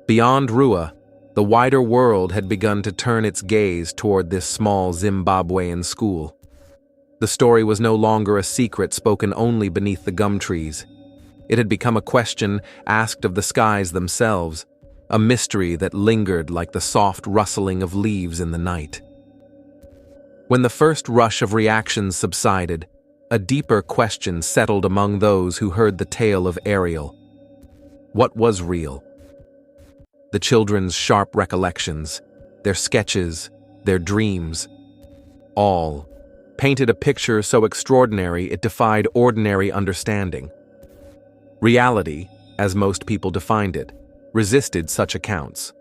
Beyond Ruwa, the wider world had begun to turn its gaze toward this small Zimbabwean school. The story was no longer a secret spoken only beneath the gum trees. It had become a question asked of the skies themselves, a mystery that lingered like the soft rustling of leaves in the night. When the first rush of reactions subsided, a deeper question settled among those who heard the tale of Ariel. What was real? The children's sharp recollections, their sketches, their dreams, all painted a picture so extraordinary it defied ordinary understanding. Reality, as most people defined it, resisted such accounts.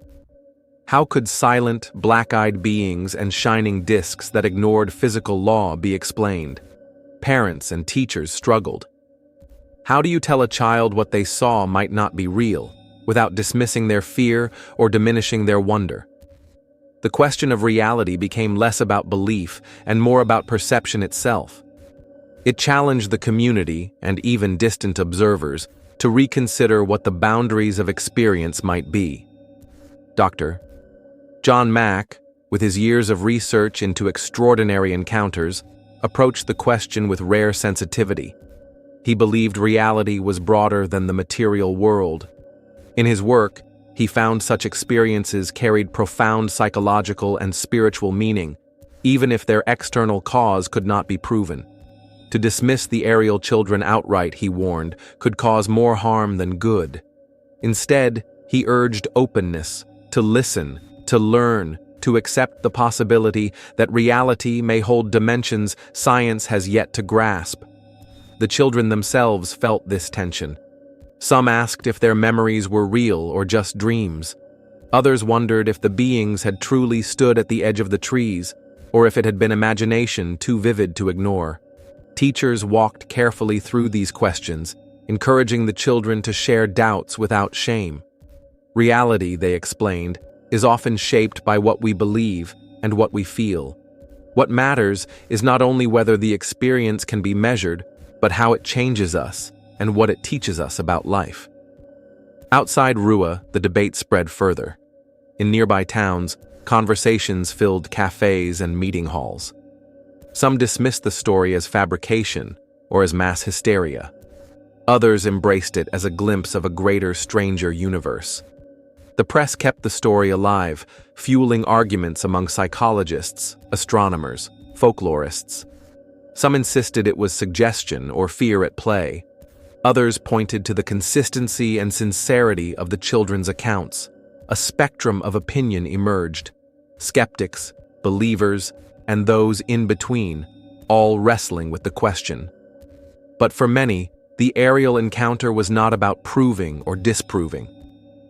How could silent, black-eyed beings and shining discs that ignored physical law be explained? Parents and teachers struggled. How do you tell a child what they saw might not be real, without dismissing their fear or diminishing their wonder? The question of reality became less about belief and more about perception itself. It challenged the community, and even distant observers, to reconsider what the boundaries of experience might be. Dr. John Mack, with his years of research into extraordinary encounters, approached the question with rare sensitivity. He believed reality was broader than the material world. In his work, he found such experiences carried profound psychological and spiritual meaning, even if their external cause could not be proven. To dismiss the Ariel children outright, he warned, could cause more harm than good. Instead, he urged openness, to listen, to learn, to accept the possibility that reality may hold dimensions science has yet to grasp. The children themselves felt this tension. Some asked if their memories were real or just dreams. Others wondered if the beings had truly stood at the edge of the trees, or if it had been imagination too vivid to ignore. Teachers walked carefully through these questions, encouraging the children to share doubts without shame. Reality, they explained, is often shaped by what we believe and what we feel. What matters is not only whether the experience can be measured, but how it changes us and what it teaches us about life. Outside Ruwa, the debate spread further. In nearby towns, conversations filled cafes and meeting halls. Some dismissed the story as fabrication or as mass hysteria. Others embraced it as a glimpse of a greater, stranger universe. The press kept the story alive, fueling arguments among psychologists, astronomers, folklorists. Some insisted it was suggestion or fear at play. Others pointed to the consistency and sincerity of the children's accounts. A spectrum of opinion emerged. Skeptics, believers, and those in between, all wrestling with the question. But for many, the Ariel encounter was not about proving or disproving.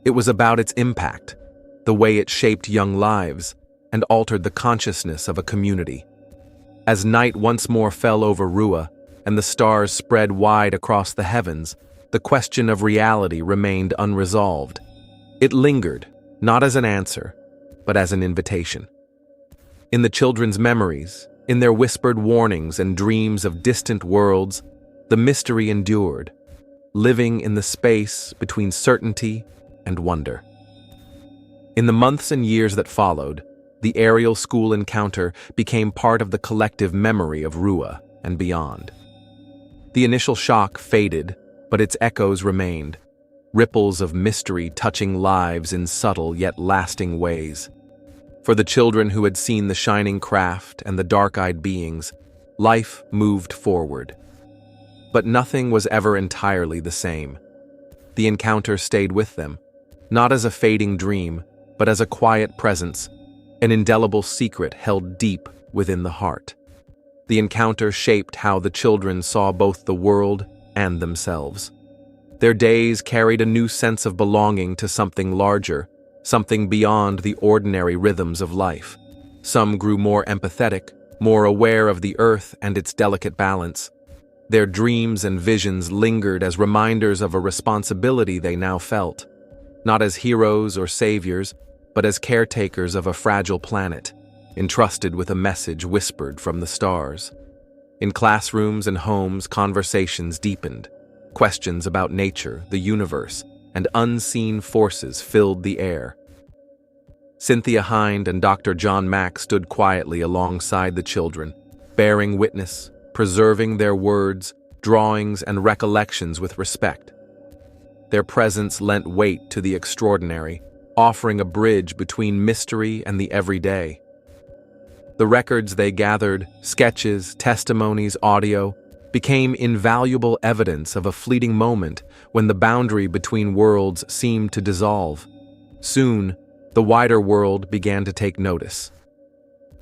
It was about its impact, the way it shaped young lives and altered the consciousness of a community. As night once more fell over Ruwa and the stars spread wide across the heavens, the question of reality remained unresolved. It lingered, not as an answer, but as an invitation. In the children's memories, in their whispered warnings and dreams of distant worlds, the mystery endured, living in the space between certainty and wonder. In the months and years that followed, the Ariel school encounter became part of the collective memory of Ruwa and beyond. The initial shock faded, but its echoes remained, ripples of mystery touching lives in subtle yet lasting ways. For the children who had seen the shining craft and the dark-eyed beings, life moved forward. But nothing was ever entirely the same. The encounter stayed with them, not as a fading dream, but as a quiet presence, an indelible secret held deep within the heart. The encounter shaped how the children saw both the world and themselves. Their days carried a new sense of belonging to something larger, something beyond the ordinary rhythms of life. Some grew more empathetic, more aware of the earth and its delicate balance. Their dreams and visions lingered as reminders of a responsibility they now felt, not as heroes or saviors, but as caretakers of a fragile planet, entrusted with a message whispered from the stars. In classrooms and homes, conversations deepened. Questions about nature, the universe, and unseen forces filled the air. Cynthia Hind and Dr. John Mack stood quietly alongside the children, bearing witness, preserving their words, drawings, and recollections with respect. Their presence lent weight to the extraordinary, offering a bridge between mystery and the everyday. The records they gathered, sketches, testimonies, audio, became invaluable evidence of a fleeting moment when the boundary between worlds seemed to dissolve. Soon, the wider world began to take notice.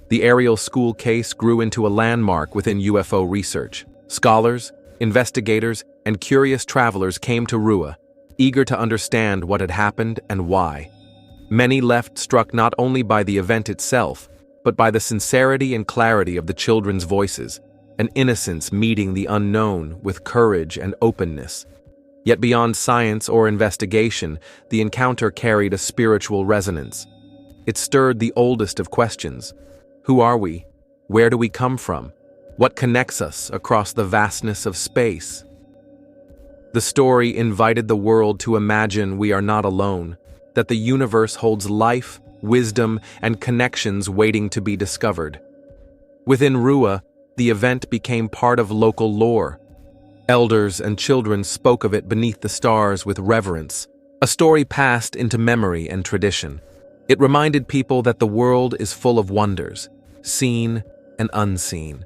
The Ariel school case grew into a landmark within UFO research. Scholars, investigators, and curious travelers came to Ruwa, eager to understand what had happened and why. Many left struck not only by the event itself, but by the sincerity and clarity of the children's voices, an innocence meeting the unknown with courage and openness. Yet beyond science or investigation, the encounter carried a spiritual resonance. It stirred the oldest of questions. Who are we? Where do we come from? What connects us across the vastness of space? The story invited the world to imagine we are not alone, that the universe holds life, wisdom, and connections waiting to be discovered. Within Ruwa, the event became part of local lore. Elders and children spoke of it beneath the stars with reverence, a story passed into memory and tradition. It reminded people that the world is full of wonders, seen and unseen.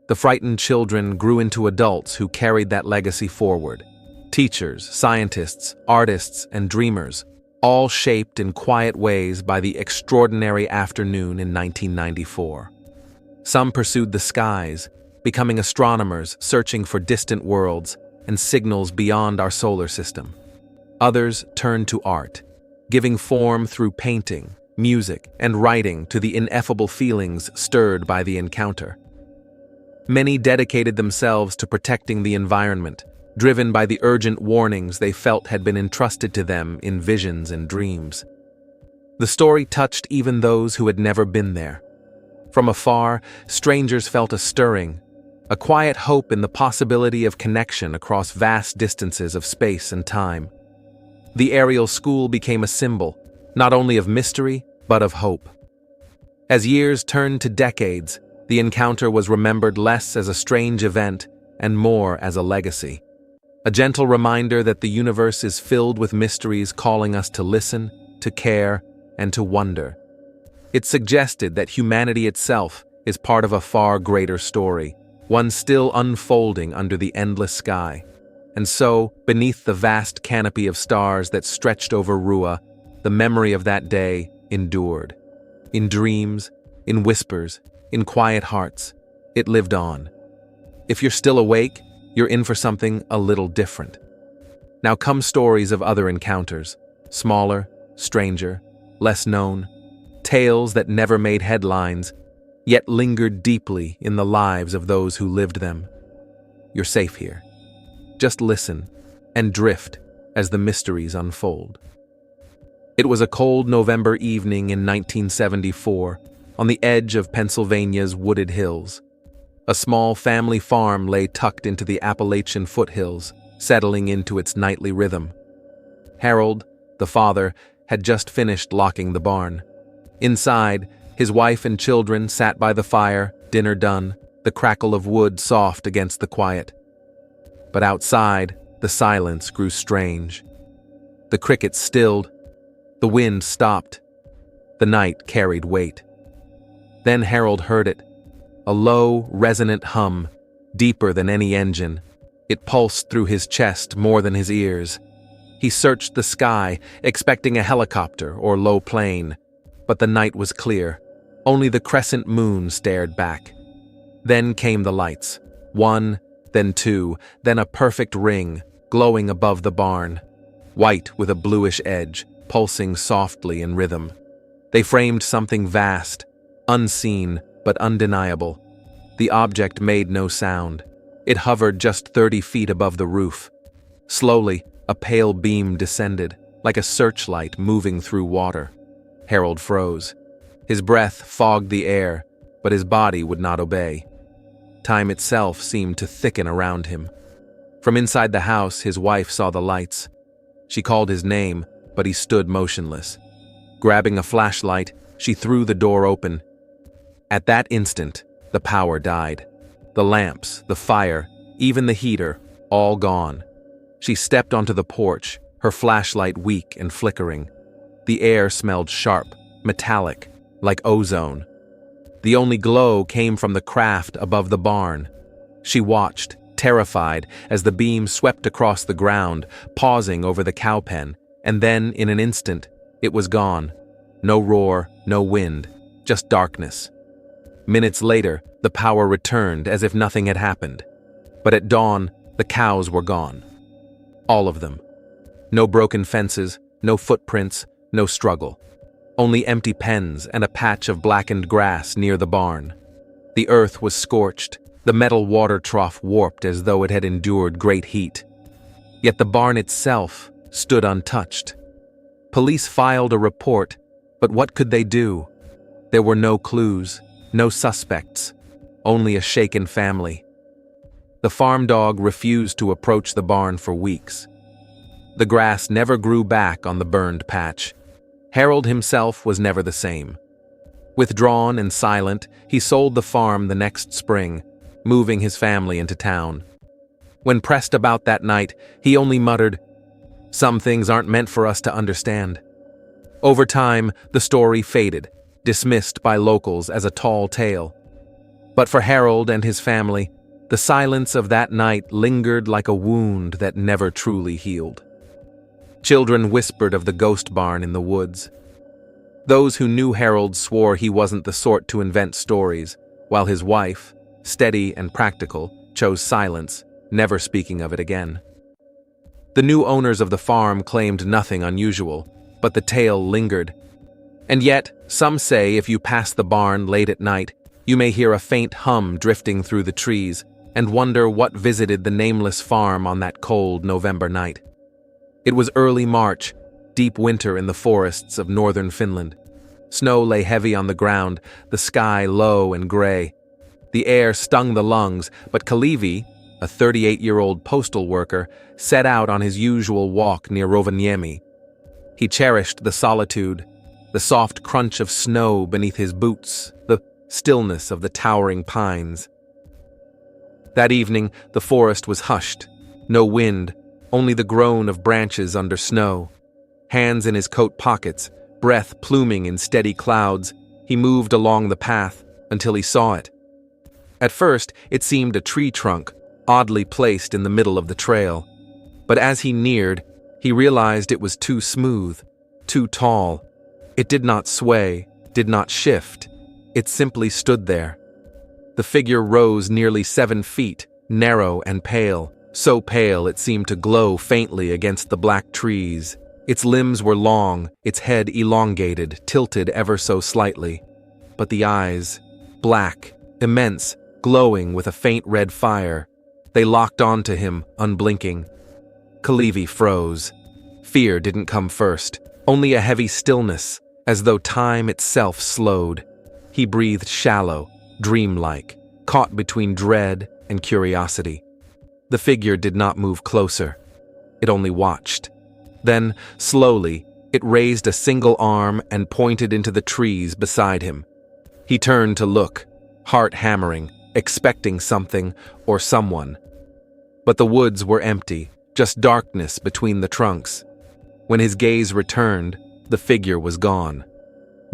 The frightened children grew into adults who carried that legacy forward. Teachers, scientists, artists, and dreamers, all shaped in quiet ways by the extraordinary afternoon in 1994. Some pursued the skies, becoming astronomers searching for distant worlds and signals beyond our solar system. Others turned to art, giving form through painting, music, and writing to the ineffable feelings stirred by the encounter. Many dedicated themselves to protecting the environment, driven by the urgent warnings they felt had been entrusted to them in visions and dreams. The story touched even those who had never been there. From afar, strangers felt a stirring, a quiet hope in the possibility of connection across vast distances of space and time. The Ariel school became a symbol, not only of mystery, but of hope. As years turned to decades, the encounter was remembered less as a strange event and more as a legacy. A gentle reminder that the universe is filled with mysteries calling us to listen, to care, and to wonder. It suggested that humanity itself is part of a far greater story, one still unfolding under the endless sky. And so, beneath the vast canopy of stars that stretched over Ruwa, the memory of that day endured. In dreams, in whispers, in quiet hearts, it lived on. If you're still awake, you're in for something a little different. Now come stories of other encounters, smaller, stranger, less known, tales that never made headlines, yet lingered deeply in the lives of those who lived them. You're safe here. Just listen and drift as the mysteries unfold. It was a cold November evening in 1974, on the edge of Pennsylvania's wooded hills. A small family farm lay tucked into the Appalachian foothills, settling into its nightly rhythm. Harold, the father, had just finished locking the barn. Inside, his wife and children sat by the fire, dinner done, the crackle of wood soft against the quiet. But outside, the silence grew strange. The crickets stilled. The wind stopped. The night carried weight. Then Harold heard it. A low, resonant hum, deeper than any engine. It pulsed through his chest more than his ears. He searched the sky, expecting a helicopter or low plane. But the night was clear. Only the crescent moon stared back. Then came the lights. One, then two, then a perfect ring, glowing above the barn. White with a bluish edge, pulsing softly in rhythm. They framed something vast, unseen but undeniable. The object made no sound. It hovered just 30 feet above the roof. Slowly, a pale beam descended, like a searchlight moving through water. Harold froze. His breath fogged the air, but his body would not obey. Time itself seemed to thicken around him. From inside the house, his wife saw the lights. She called his name, but he stood motionless. Grabbing a flashlight, she threw the door open. At that instant, the power died. The lamps, the fire, even the heater, all gone. She stepped onto the porch, her flashlight weak and flickering. The air smelled sharp, metallic, like ozone. The only glow came from the craft above the barn. She watched, terrified, as the beam swept across the ground, pausing over the cow pen, and then, in an instant, it was gone. No roar, no wind, just darkness. Minutes later, the power returned as if nothing had happened. But at dawn, the cows were gone. All of them. No broken fences, no footprints, no struggle. Only empty pens and a patch of blackened grass near the barn. The earth was scorched, the metal water trough warped as though it had endured great heat. Yet the barn itself stood untouched. Police filed a report, but what could they do? There were no clues, no suspects, only a shaken family. The farm dog refused to approach the barn for weeks. The grass never grew back on the burned patch. Harold himself was never the same. Withdrawn and silent, he sold the farm the next spring, moving his family into town. When pressed about that night, he only muttered, "Some things aren't meant for us to understand." Over time, the story faded, dismissed by locals as a tall tale. But for Harold and his family, the silence of that night lingered like a wound that never truly healed. Children whispered of the ghost barn in the woods. Those who knew Harold swore he wasn't the sort to invent stories, while his wife, steady and practical, chose silence, never speaking of it again. The new owners of the farm claimed nothing unusual, but the tale lingered. And yet, some say if you pass the barn late at night, you may hear a faint hum drifting through the trees and wonder what visited the nameless farm on that cold November night. It was early March, deep winter in the forests of northern Finland. Snow lay heavy on the ground, the sky low and gray. The air stung the lungs, but Kalevi, a 38-year-old postal worker, set out on his usual walk near Rovaniemi. He cherished the solitude, the soft crunch of snow beneath his boots, the stillness of the towering pines. That evening, the forest was hushed. No wind, only the groan of branches under snow. Hands in his coat pockets, breath pluming in steady clouds, he moved along the path until he saw it. At first, it seemed a tree trunk, oddly placed in the middle of the trail. But as he neared, he realized it was too smooth, too tall. It did not sway, did not shift. It simply stood there. The figure rose nearly 7 feet, narrow and pale, so pale it seemed to glow faintly against the black trees. Its limbs were long, its head elongated, tilted ever so slightly. But the eyes, black, immense, glowing with a faint red fire. They locked onto him, unblinking. Kalevi froze. Fear didn't come first, only a heavy stillness, as though time itself slowed. He breathed shallow, dreamlike, caught between dread and curiosity. The figure did not move closer. It only watched. Then, slowly, it raised a single arm and pointed into the trees beside him. He turned to look, heart hammering, expecting something or someone. But the woods were empty, just darkness between the trunks. When his gaze returned, the figure was gone.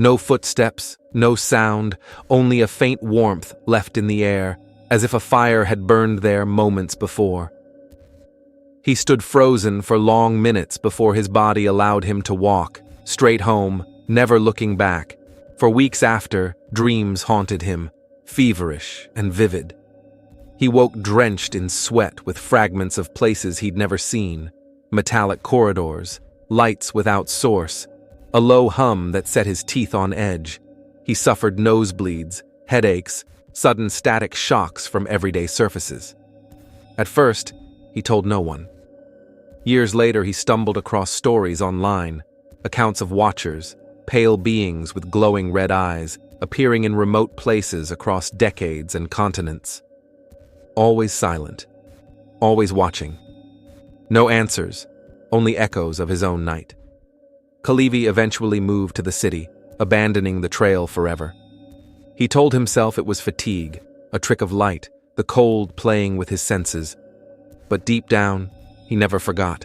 No footsteps, no sound, only a faint warmth left in the air, as if a fire had burned there moments before. He stood frozen for long minutes before his body allowed him to walk, straight home, never looking back. For weeks after, dreams haunted him, feverish and vivid. He woke drenched in sweat with fragments of places he'd never seen, metallic corridors, lights without source, a low hum that set his teeth on edge. He suffered nosebleeds, headaches, sudden static shocks from everyday surfaces. At first, he told no one. Years later, he stumbled across stories online, accounts of watchers, pale beings with glowing red eyes, appearing in remote places across decades and continents. Always silent, always watching. No answers, only echoes of his own night. Kalevi eventually moved to the city, abandoning the trail forever. He told himself it was fatigue, a trick of light, the cold playing with his senses. But deep down, he never forgot.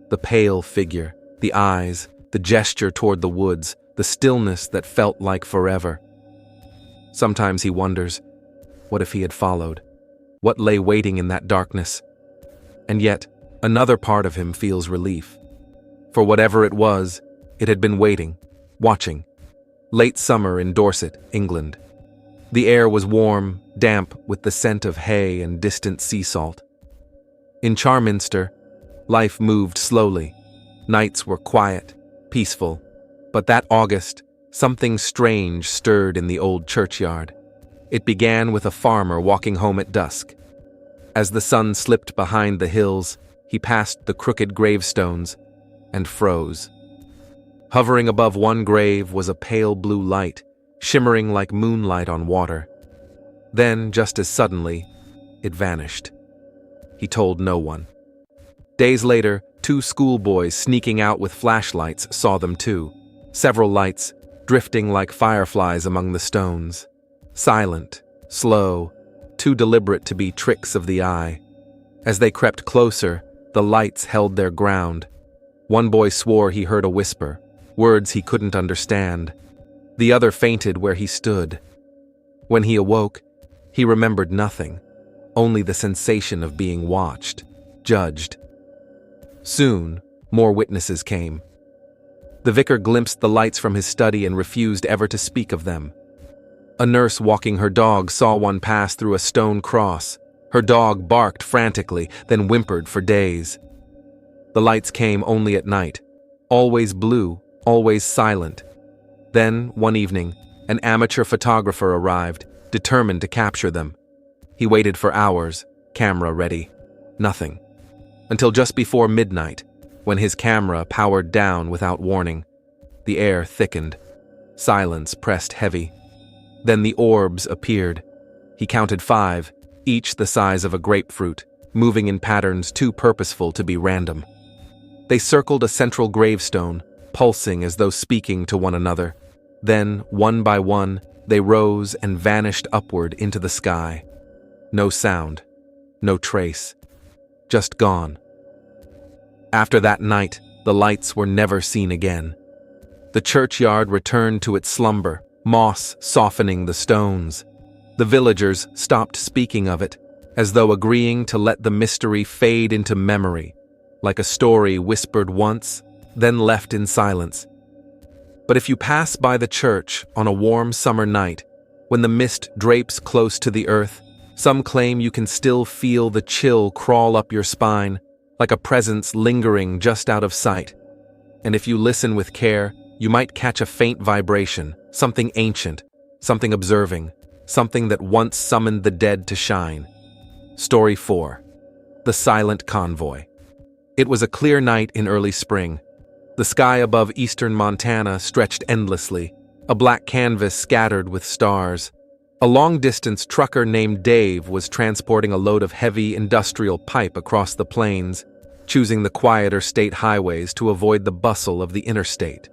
The pale figure, the eyes, the gesture toward the woods, the stillness that felt like forever. Sometimes he wonders, what if he had followed? What lay waiting in that darkness? And yet, another part of him feels relief. For whatever it was, it had been waiting, watching. Late summer in Dorset, England. The air was warm, damp, with the scent of hay and distant sea salt. In Charminster, life moved slowly. Nights were quiet, peaceful. But that August, something strange stirred in the old churchyard. It began with a farmer walking home at dusk. As the sun slipped behind the hills, he passed the crooked gravestones and froze. Hovering above one grave was a pale blue light, shimmering like moonlight on water. Then, just as suddenly, it vanished. He told no one. Days later, 2 schoolboys sneaking out with flashlights saw them too. Several lights, drifting like fireflies among the stones. Silent, slow, too deliberate to be tricks of the eye. As they crept closer, the lights held their ground. One boy swore he heard a whisper, words he couldn't understand. The other fainted where he stood. When he awoke, he remembered nothing, only the sensation of being watched, judged. Soon, more witnesses came. The vicar glimpsed the lights from his study and refused ever to speak of them. A nurse walking her dog saw one pass through a stone cross. Her dog barked frantically, then whimpered for days. The lights came only at night, always blue, always silent. Then, one evening, an amateur photographer arrived, determined to capture them. He waited for hours, camera ready. Nothing. Until just before midnight, when his camera powered down without warning. The air thickened. Silence pressed heavy. Then the orbs appeared. He counted 5, each the size of a grapefruit, moving in patterns too purposeful to be random. They circled a central gravestone, pulsing as though speaking to one another. Then, one by one, they rose and vanished upward into the sky. No sound, no trace, just gone. After that night, the lights were never seen again. The churchyard returned to its slumber, moss softening the stones. The villagers stopped speaking of it, as though agreeing to let the mystery fade into memory, like a story whispered once, then left in silence. But if you pass by the church on a warm summer night, when the mist drapes close to the earth, some claim you can still feel the chill crawl up your spine, like a presence lingering just out of sight. And if you listen with care, you might catch a faint vibration, something ancient, something observing, something that once summoned the dead to shine. Story 4. The Silent Convoy. It was a clear night in early spring. The sky above eastern Montana stretched endlessly, a black canvas scattered with stars. A long-distance trucker named Dave was transporting a load of heavy industrial pipe across the plains, choosing the quieter state highways to avoid the bustle of the interstate.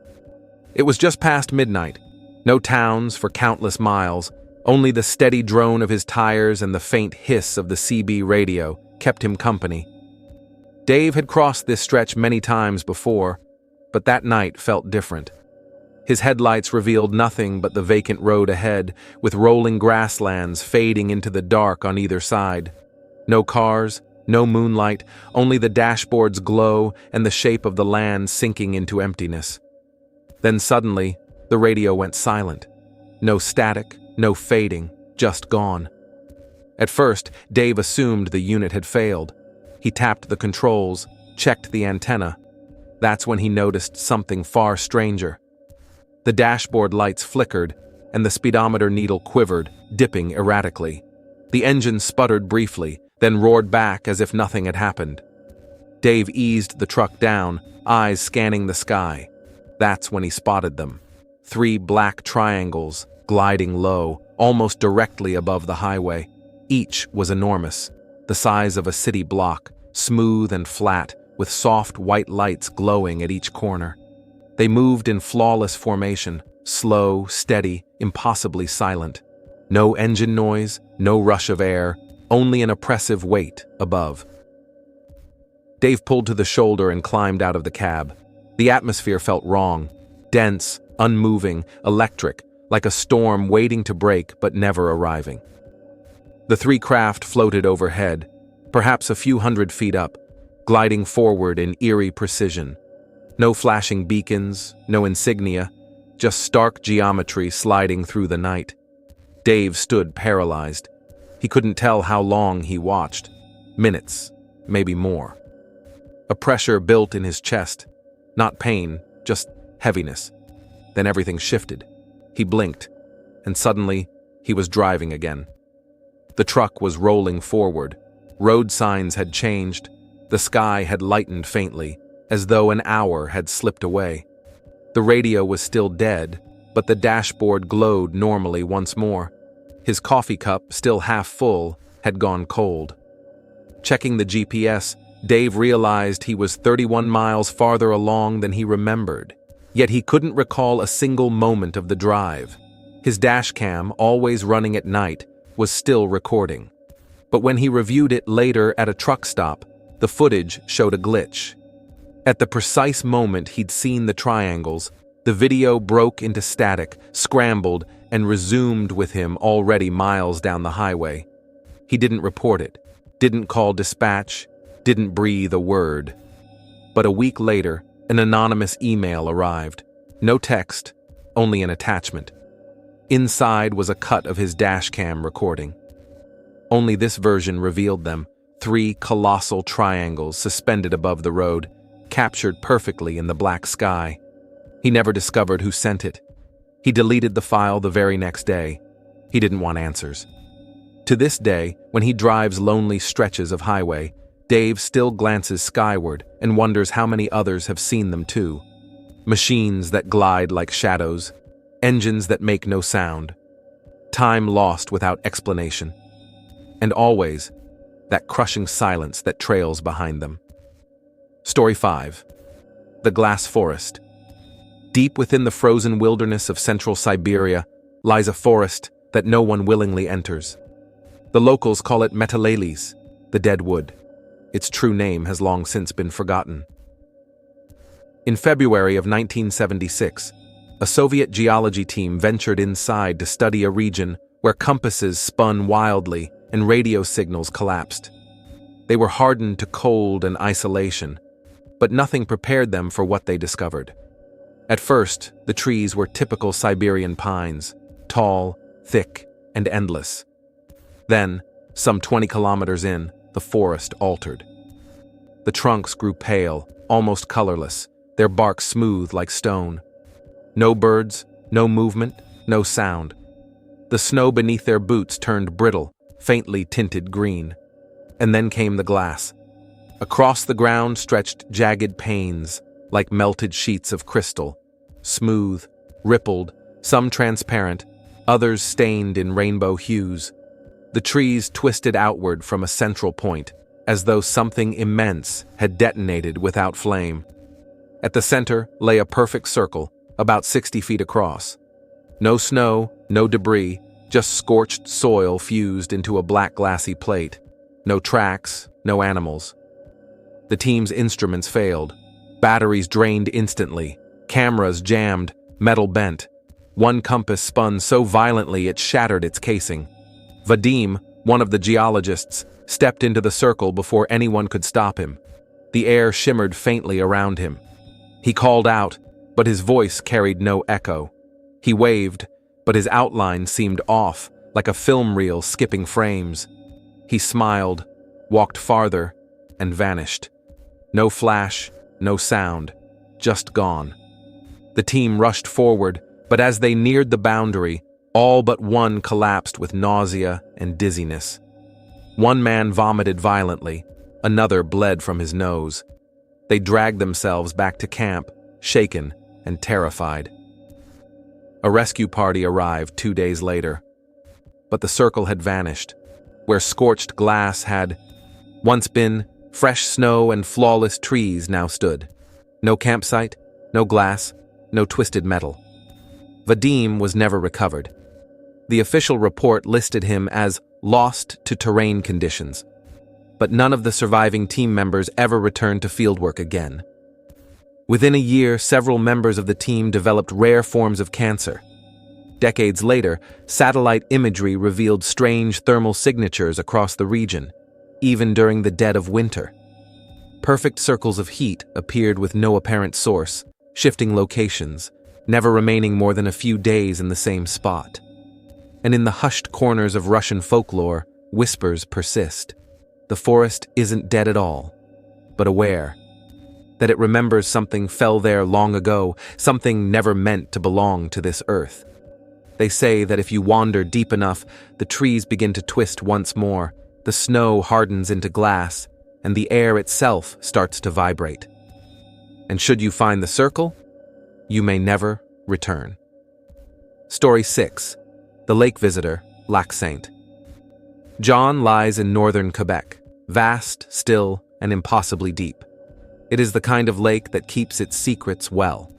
It was just past midnight. No towns for countless miles, only the steady drone of his tires and the faint hiss of the CB radio kept him company. Dave had crossed this stretch many times before, but that night felt different. His headlights revealed nothing but the vacant road ahead, with rolling grasslands fading into the dark on either side. No cars, no moonlight, only the dashboard's glow and the shape of the land sinking into emptiness. Then suddenly, the radio went silent. No static, no fading, just gone. At first, Dave assumed the unit had failed. He tapped the controls, checked the antenna. That's when he noticed something far stranger. The dashboard lights flickered, and the speedometer needle quivered, dipping erratically. The engine sputtered briefly, then roared back as if nothing had happened. Dave eased the truck down, eyes scanning the sky. That's when he spotted them. 3 black triangles, gliding low, almost directly above the highway. Each was enormous, the size of a city block, smooth and flat, with soft white lights glowing at each corner. They moved in flawless formation, slow, steady, impossibly silent. No engine noise, no rush of air, only an oppressive weight above. Dave pulled to the shoulder and climbed out of the cab. The atmosphere felt wrong, dense, unmoving, electric, like a storm waiting to break but never arriving. The 3 craft floated overhead, perhaps a few hundred feet up, gliding forward in eerie precision. No flashing beacons, no insignia, just stark geometry sliding through the night. Dave stood paralyzed. He couldn't tell how long he watched. Minutes, maybe more. A pressure built in his chest. Not pain, just heaviness. Then everything shifted. He blinked, and suddenly he was driving again. The truck was rolling forward. Road signs had changed. The sky had lightened faintly, as though an hour had slipped away. The radio was still dead, but the dashboard glowed normally once more. His coffee cup, still half full, had gone cold. Checking the GPS, Dave realized he was 31 miles farther along than he remembered, yet he couldn't recall a single moment of the drive. His dashcam, always running at night, was still recording. But when he reviewed it later at a truck stop, the footage showed a glitch. At the precise moment he'd seen the triangles, the video broke into static, scrambled, and resumed with him already miles down the highway. He didn't report it, didn't call dispatch, didn't breathe a word. But a week later, an anonymous email arrived. No text, only an attachment. Inside was a cut of his dashcam recording. Only this version revealed them, 3 colossal triangles suspended above the road, captured perfectly in the black sky. He never discovered who sent it. He deleted the file the very next day. He didn't want answers. To this day, when he drives lonely stretches of highway, Dave still glances skyward and wonders how many others have seen them too. Machines that glide like shadows, engines that make no sound, time lost without explanation, and always that crushing silence that trails behind them. Story 5. The Glass Forest. Deep within the frozen wilderness of central Siberia lies a forest that no one willingly enters. The locals call it Metaleles, the dead wood. Its true name has long since been forgotten. In February of 1976, a Soviet geology team ventured inside to study a region where compasses spun wildly and radio signals collapsed. They were hardened to cold and isolation, but nothing prepared them for what they discovered. At first, the trees were typical Siberian pines, tall, thick, and endless. Then, some 20 kilometers in, the forest altered. The trunks grew pale, almost colorless, their bark smooth like stone. No birds, no movement, no sound. The snow beneath their boots turned brittle, faintly tinted green. And then came the glass. Across the ground stretched jagged panes, like melted sheets of crystal, smooth, rippled, some transparent, others stained in rainbow hues. The trees twisted outward from a central point, as though something immense had detonated without flame. At the center lay a perfect circle, about 60 feet across. No snow, no debris, just scorched soil fused into a black glassy plate. No tracks, no animals. The team's instruments failed. Batteries drained instantly. Cameras jammed, Metal bent. One compass spun so violently it shattered its casing. Vadim, one of the geologists, stepped into the circle before anyone could stop him. The air shimmered faintly around him. He called out, but his voice carried no echo. He waved, but his outline seemed off, like a film reel skipping frames. He smiled, walked farther, and vanished. No flash, no sound, just gone. The team rushed forward, but as they neared the boundary, all but one collapsed with nausea and dizziness. One man vomited violently, another bled from his nose. They dragged themselves back to camp, shaken and terrified. A rescue party arrived 2 days later. But the circle had vanished. Where scorched glass had once been, fresh snow and flawless trees now stood. No campsite, no glass, no twisted metal. Vadim was never recovered. The official report listed him as lost to terrain conditions, but none of the surviving team members ever returned to fieldwork again. Within a year, several members of the team developed rare forms of cancer. Decades later, satellite imagery revealed strange thermal signatures across the region, even during the dead of winter. Perfect circles of heat appeared with no apparent source, shifting locations, never remaining more than a few days in the same spot. And in the hushed corners of Russian folklore, whispers persist. The forest isn't dead at all, but aware. That it remembers something fell there long ago, something never meant to belong to this earth. They say that if you wander deep enough, the trees begin to twist once more, the snow hardens into glass, and the air itself starts to vibrate. And should you find the circle, you may never return. Story 6. The Lake Visitor, Lac Saint. John lies in northern Quebec, vast, still, and impossibly deep. It is the kind of lake that keeps its secrets well.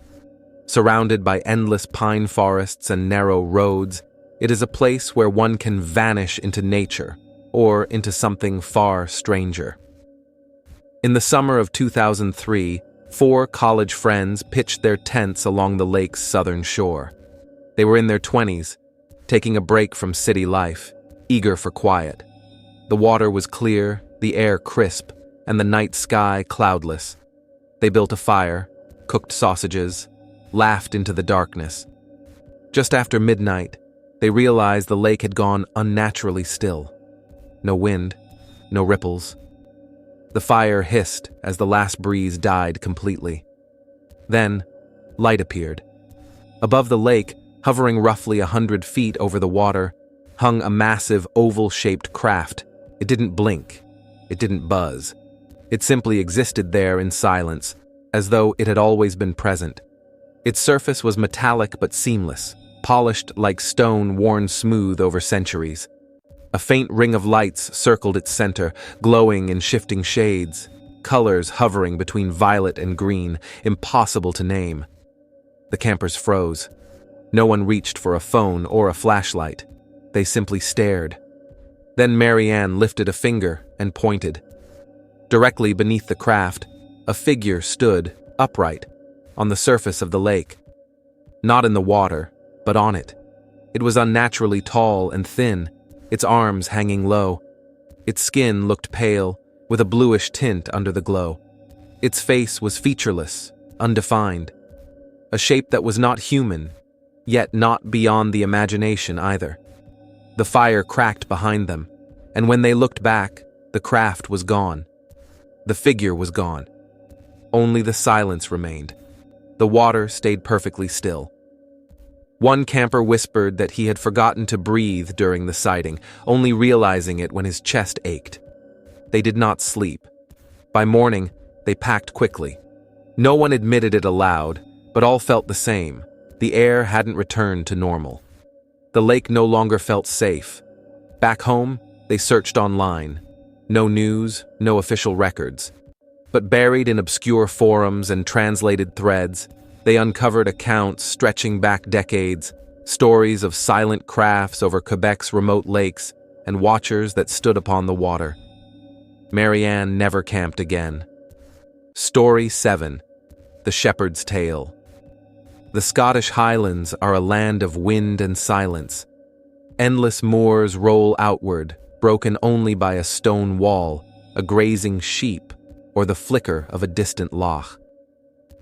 Surrounded by endless pine forests and narrow roads, it is a place where one can vanish into nature or into something far stranger. In the summer of 2003, 4 college friends pitched their tents along the lake's southern shore. They were in their 20s, taking a break from city life, eager for quiet. The water was clear, the air crisp, and the night sky cloudless. They built a fire, cooked sausages, laughed into the darkness. Just after midnight, they realized the lake had gone unnaturally still. No wind, no ripples. The fire hissed as the last breeze died completely. Then, light appeared. Above the lake, hovering roughly 100 feet over the water, hung a massive oval-shaped craft. It didn't blink. It didn't buzz. It simply existed there in silence, as though it had always been present. Its surface was metallic but seamless, polished like stone worn smooth over centuries. A faint ring of lights circled its center, glowing in shifting shades, colors hovering between violet and green, impossible to name. The campers froze. No one reached for a phone or a flashlight. They simply stared. Then Marianne lifted a finger and pointed. Directly beneath the craft, a figure stood, upright, on the surface of the lake. Not in the water, but on it. It was unnaturally tall and thin, its arms hanging low. Its skin looked pale, with a bluish tint under the glow. Its face was featureless, undefined. A shape that was not human, yet not beyond the imagination either. The fire cracked behind them, and when they looked back, the craft was gone. The figure was gone. Only the silence remained. The water stayed perfectly still. One camper whispered that he had forgotten to breathe during the sighting, only realizing it when his chest ached. They did not sleep. By morning, they packed quickly. No one admitted it aloud, but all felt the same. The air hadn't returned to normal. The lake no longer felt safe. Back home, they searched online. No news, no official records. But buried in obscure forums and translated threads, they uncovered accounts stretching back decades, stories of silent crafts over Quebec's remote lakes and watchers that stood upon the water. Marianne never camped again. Story 7. The Shepherd's Tale. The Scottish Highlands are a land of wind and silence. Endless moors roll outward, broken only by a stone wall, a grazing sheep, or the flicker of a distant loch.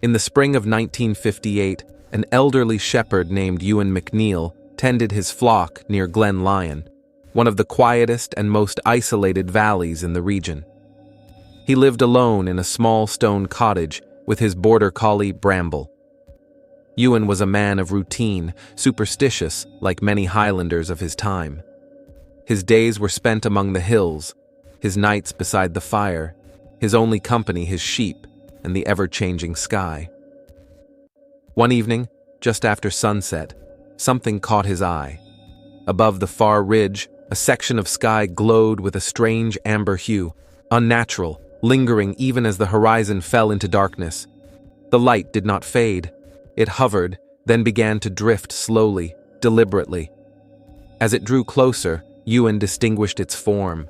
In the spring of 1958, an elderly shepherd named Ewan McNeill tended his flock near Glen Lyon, one of the quietest and most isolated valleys in the region. He lived alone in a small stone cottage with his border collie Bramble. Ewan was a man of routine, superstitious like many Highlanders of his time. His days were spent among the hills, his nights beside the fire, his only company his sheep and the ever-changing sky. One evening, just after sunset, something caught his eye. Above the far ridge, a section of sky glowed with a strange amber hue, unnatural, lingering even as the horizon fell into darkness. The light did not fade. It hovered, then began to drift slowly, deliberately. As it drew closer, Ewan distinguished its form.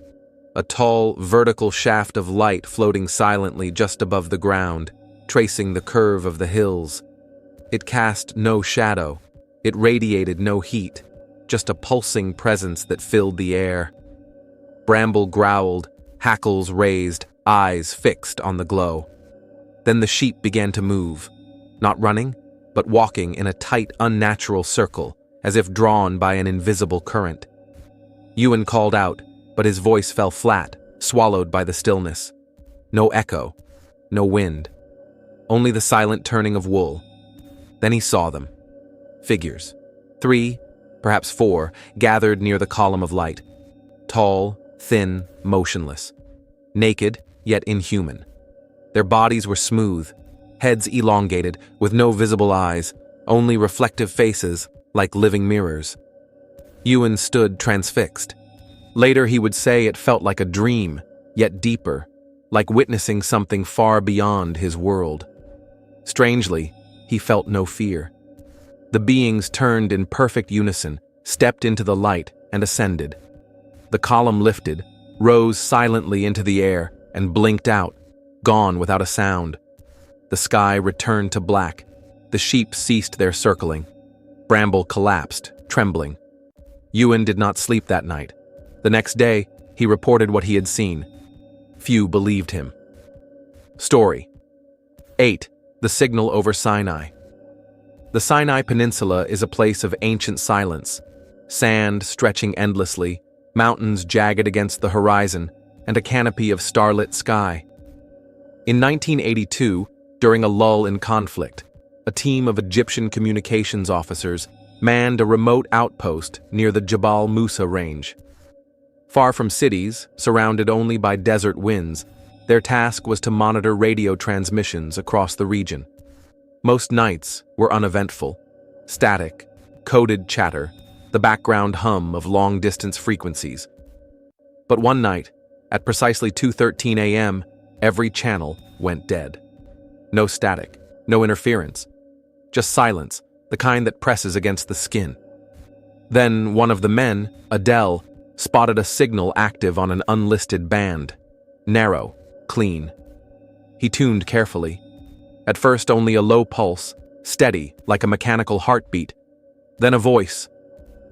A tall, vertical shaft of light floating silently just above the ground, tracing the curve of the hills. It cast no shadow. It radiated no heat, just a pulsing presence that filled the air. Bramble growled, hackles raised, eyes fixed on the glow. Then the sheep began to move, not running, but walking in a tight, unnatural circle, as if drawn by an invisible current. Ewan called out, but his voice fell flat, swallowed by the stillness. No echo, no wind, only the silent turning of wool. Then he saw them. Figures. 3, perhaps 4, gathered near the column of light. Tall, thin, motionless. Naked, yet inhuman. Their bodies were smooth, heads elongated, with no visible eyes, only reflective faces, like living mirrors. Ewan stood transfixed. Later he would say it felt like a dream, yet deeper, like witnessing something far beyond his world. Strangely, he felt no fear. The beings turned in perfect unison, stepped into the light, and ascended. The column lifted, rose silently into the air, and blinked out, gone without a sound. The sky returned to black. The sheep ceased their circling. Bramble collapsed, trembling. Ewan did not sleep that night. The next day, he reported what he had seen. Few believed him. Story 8. The Signal over Sinai. The Sinai Peninsula is a place of ancient silence. Sand stretching endlessly, mountains jagged against the horizon, and a canopy of starlit sky. In 1982, during a lull in conflict, a team of Egyptian communications officers manned a remote outpost near the Jabal Musa range. Far from cities, surrounded only by desert winds, their task was to monitor radio transmissions across the region. Most nights were uneventful, static, coded chatter, the background hum of long-distance frequencies. But one night, at precisely 2:13 a.m., every channel went dead. No static, no interference, just silence, the kind that presses against the skin. Then one of the men, Adele, spotted a signal active on an unlisted band. Narrow, clean. He tuned carefully. At first only a low pulse, steady, like a mechanical heartbeat. Then a voice,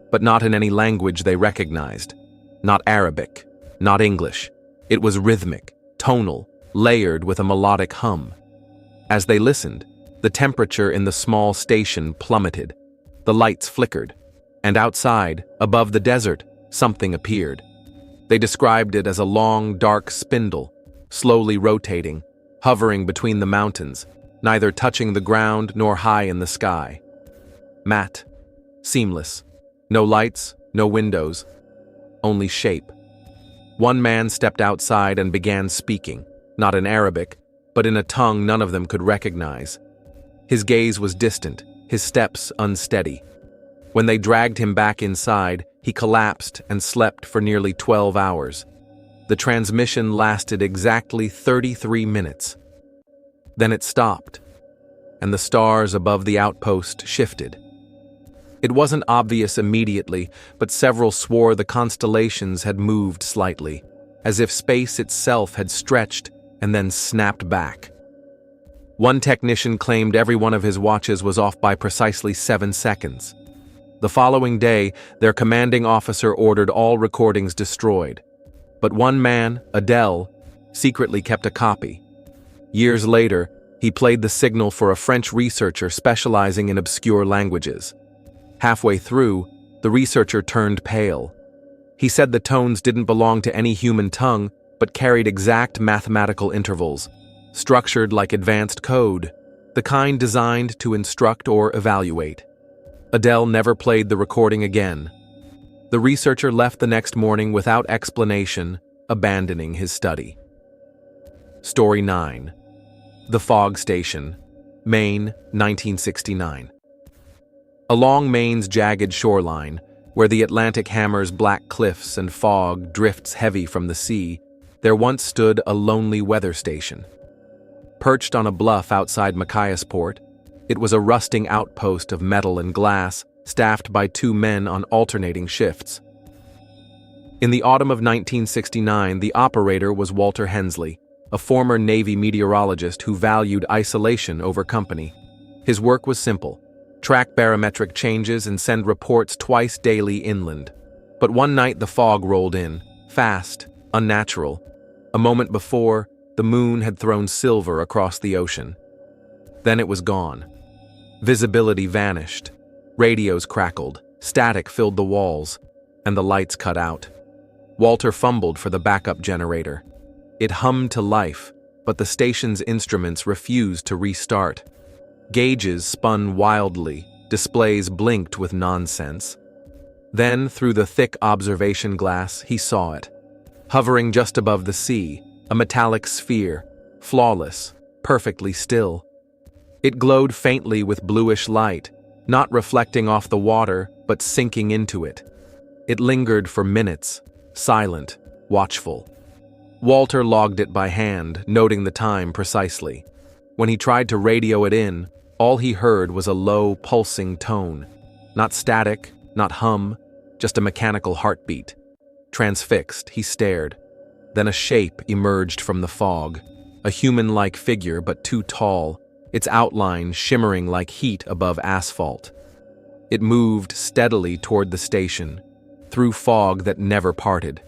but not in any language they recognized. Not Arabic, not English. It was rhythmic, tonal, layered with a melodic hum. As they listened, the temperature in the small station plummeted. The lights flickered, and outside, above the desert, something appeared. They described it as a long, dark spindle, slowly rotating, hovering between the mountains, neither touching the ground nor high in the sky. Matte, seamless, no lights, no windows, only shape. One man stepped outside and began speaking, not in Arabic, but in a tongue none of them could recognize. His gaze was distant, his steps unsteady. When they dragged him back inside, he collapsed and slept for nearly 12 hours. The transmission lasted exactly 33 minutes. Then it stopped, and the stars above the outpost shifted. It wasn't obvious immediately, but several swore the constellations had moved slightly, as if space itself had stretched and then snapped back. One technician claimed every one of his watches was off by precisely 7 seconds. The following day, their commanding officer ordered all recordings destroyed. But one man, Adele, secretly kept a copy. Years later, he played the signal for a French researcher specializing in obscure languages. Halfway through, the researcher turned pale. He said the tones didn't belong to any human tongue, but carried exact mathematical intervals, structured like advanced code, the kind designed to instruct or evaluate. Adele never played the recording again. The researcher left the next morning without explanation, abandoning his study. Story 9. The Fog Station, Maine, 1969. Along Maine's jagged shoreline, where the Atlantic hammers black cliffs and fog drifts heavy from the sea, there once stood a lonely weather station. Perched on a bluff outside Machiasport, it was a rusting outpost of metal and glass, staffed by 2 men on alternating shifts. In the autumn of 1969, the operator was Walter Hensley, a former Navy meteorologist who valued isolation over company. His work was simple: track barometric changes and send reports twice daily inland. But one night the fog rolled in, fast, unnatural. A moment before, the moon had thrown silver across the ocean. Then it was gone. Visibility vanished. Radios crackled, static filled the walls, and the lights cut out. Walter fumbled for the backup generator. It hummed to life, but the station's instruments refused to restart. Gauges spun wildly, displays blinked with nonsense. Then, through the thick observation glass, he saw it. Hovering just above the sea, a metallic sphere, flawless, perfectly still. It glowed faintly with bluish light, not reflecting off the water, but sinking into it. It lingered for minutes, silent, watchful. Walter logged it by hand, noting the time precisely. When he tried to radio it in, all he heard was a low, pulsing tone. Not static, not hum, just a mechanical heartbeat. Transfixed, he stared. Then a shape emerged from the fog, a human-like figure but too tall, its outline shimmering like heat above asphalt. It moved steadily toward the station, through fog that never parted.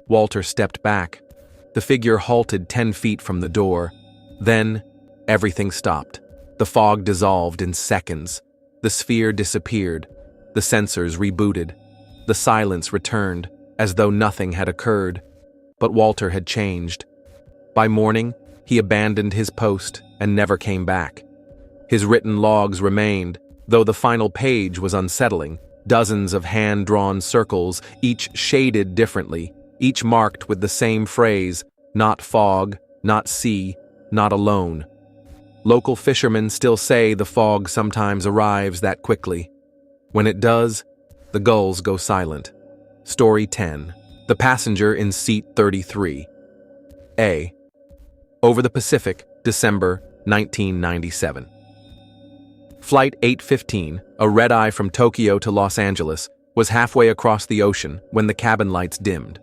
Walter stepped back. The figure halted 10 feet from the door. Then, everything stopped. The fog dissolved in seconds. The sphere disappeared. The sensors rebooted. The silence returned, as though nothing had occurred. But Walter had changed. By morning, he abandoned his post and never came back. His written logs remained, though the final page was unsettling. Dozens of hand-drawn circles, each shaded differently, each marked with the same phrase: not fog, not sea, not alone. Local fishermen still say the fog sometimes arrives that quickly. When it does, the gulls go silent. Story 10. The Passenger in Seat 33. A. Over the Pacific, December 1997. Flight 815, a red-eye from Tokyo to Los Angeles, was halfway across the ocean when the cabin lights dimmed.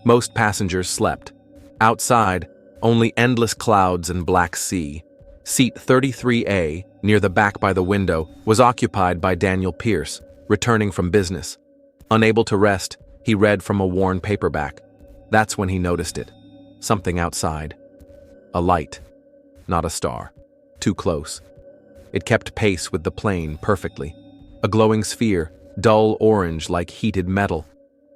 Most passengers slept. Outside, only endless clouds and black sea. Seat 33A, near the back by the window, was occupied by Daniel Pierce, returning from business. Unable to rest, he read from a worn paperback. That's when he noticed it. Something outside. A light. Not a star. Too close. It kept pace with the plane perfectly. A glowing sphere, dull orange like heated metal.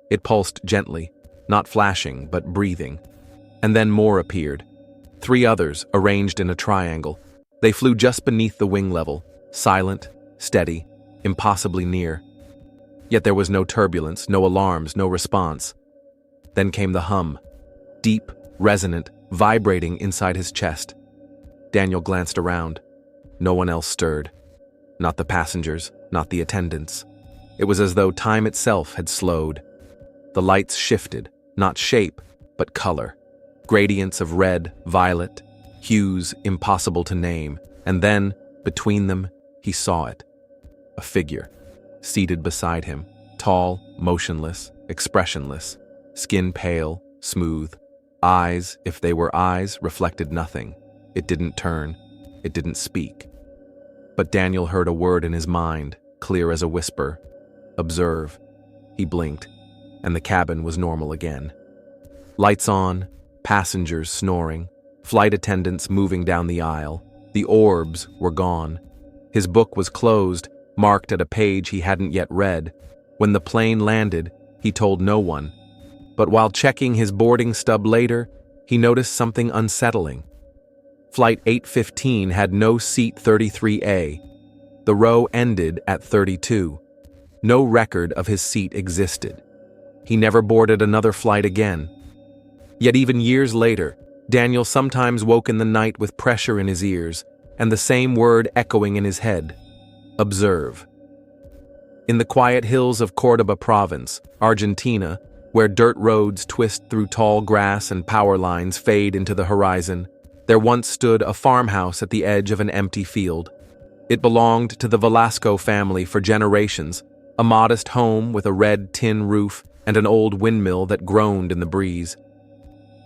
It pulsed gently, not flashing, but breathing. And then more appeared. 3 others, arranged in a triangle. They flew just beneath the wing level, silent, steady, impossibly near. Yet there was no turbulence, no alarms, no response. Then came the hum, deep, resonant, vibrating inside his chest. Daniel glanced around. No one else stirred. Not the passengers, not the attendants. It was as though time itself had slowed. The lights shifted, not shape, but color. Gradients of red, violet, hues impossible to name. And then, between them, he saw it. A figure, seated beside him, tall, motionless, expressionless, skin pale, smooth. Eyes, if they were eyes, reflected nothing. It didn't turn. It didn't speak. But Daniel heard a word in his mind, clear as a whisper. Observe. He blinked, and the cabin was normal again. Lights on, passengers snoring, flight attendants moving down the aisle. The orbs were gone. His book was closed, marked at a page he hadn't yet read. When the plane landed, he told no one. But while checking his boarding stub later, he noticed something unsettling. Flight 815 had no seat 33A. The row ended at 32. No record of his seat existed. He never boarded another flight again. Yet even years later, Daniel sometimes woke in the night with pressure in his ears and the same word echoing in his head: observe. In the quiet hills of Córdoba province, Argentina, where dirt roads twist through tall grass and power lines fade into the horizon, there once stood a farmhouse at the edge of an empty field. It belonged to the Velasco family for generations, a modest home with a red tin roof and an old windmill that groaned in the breeze.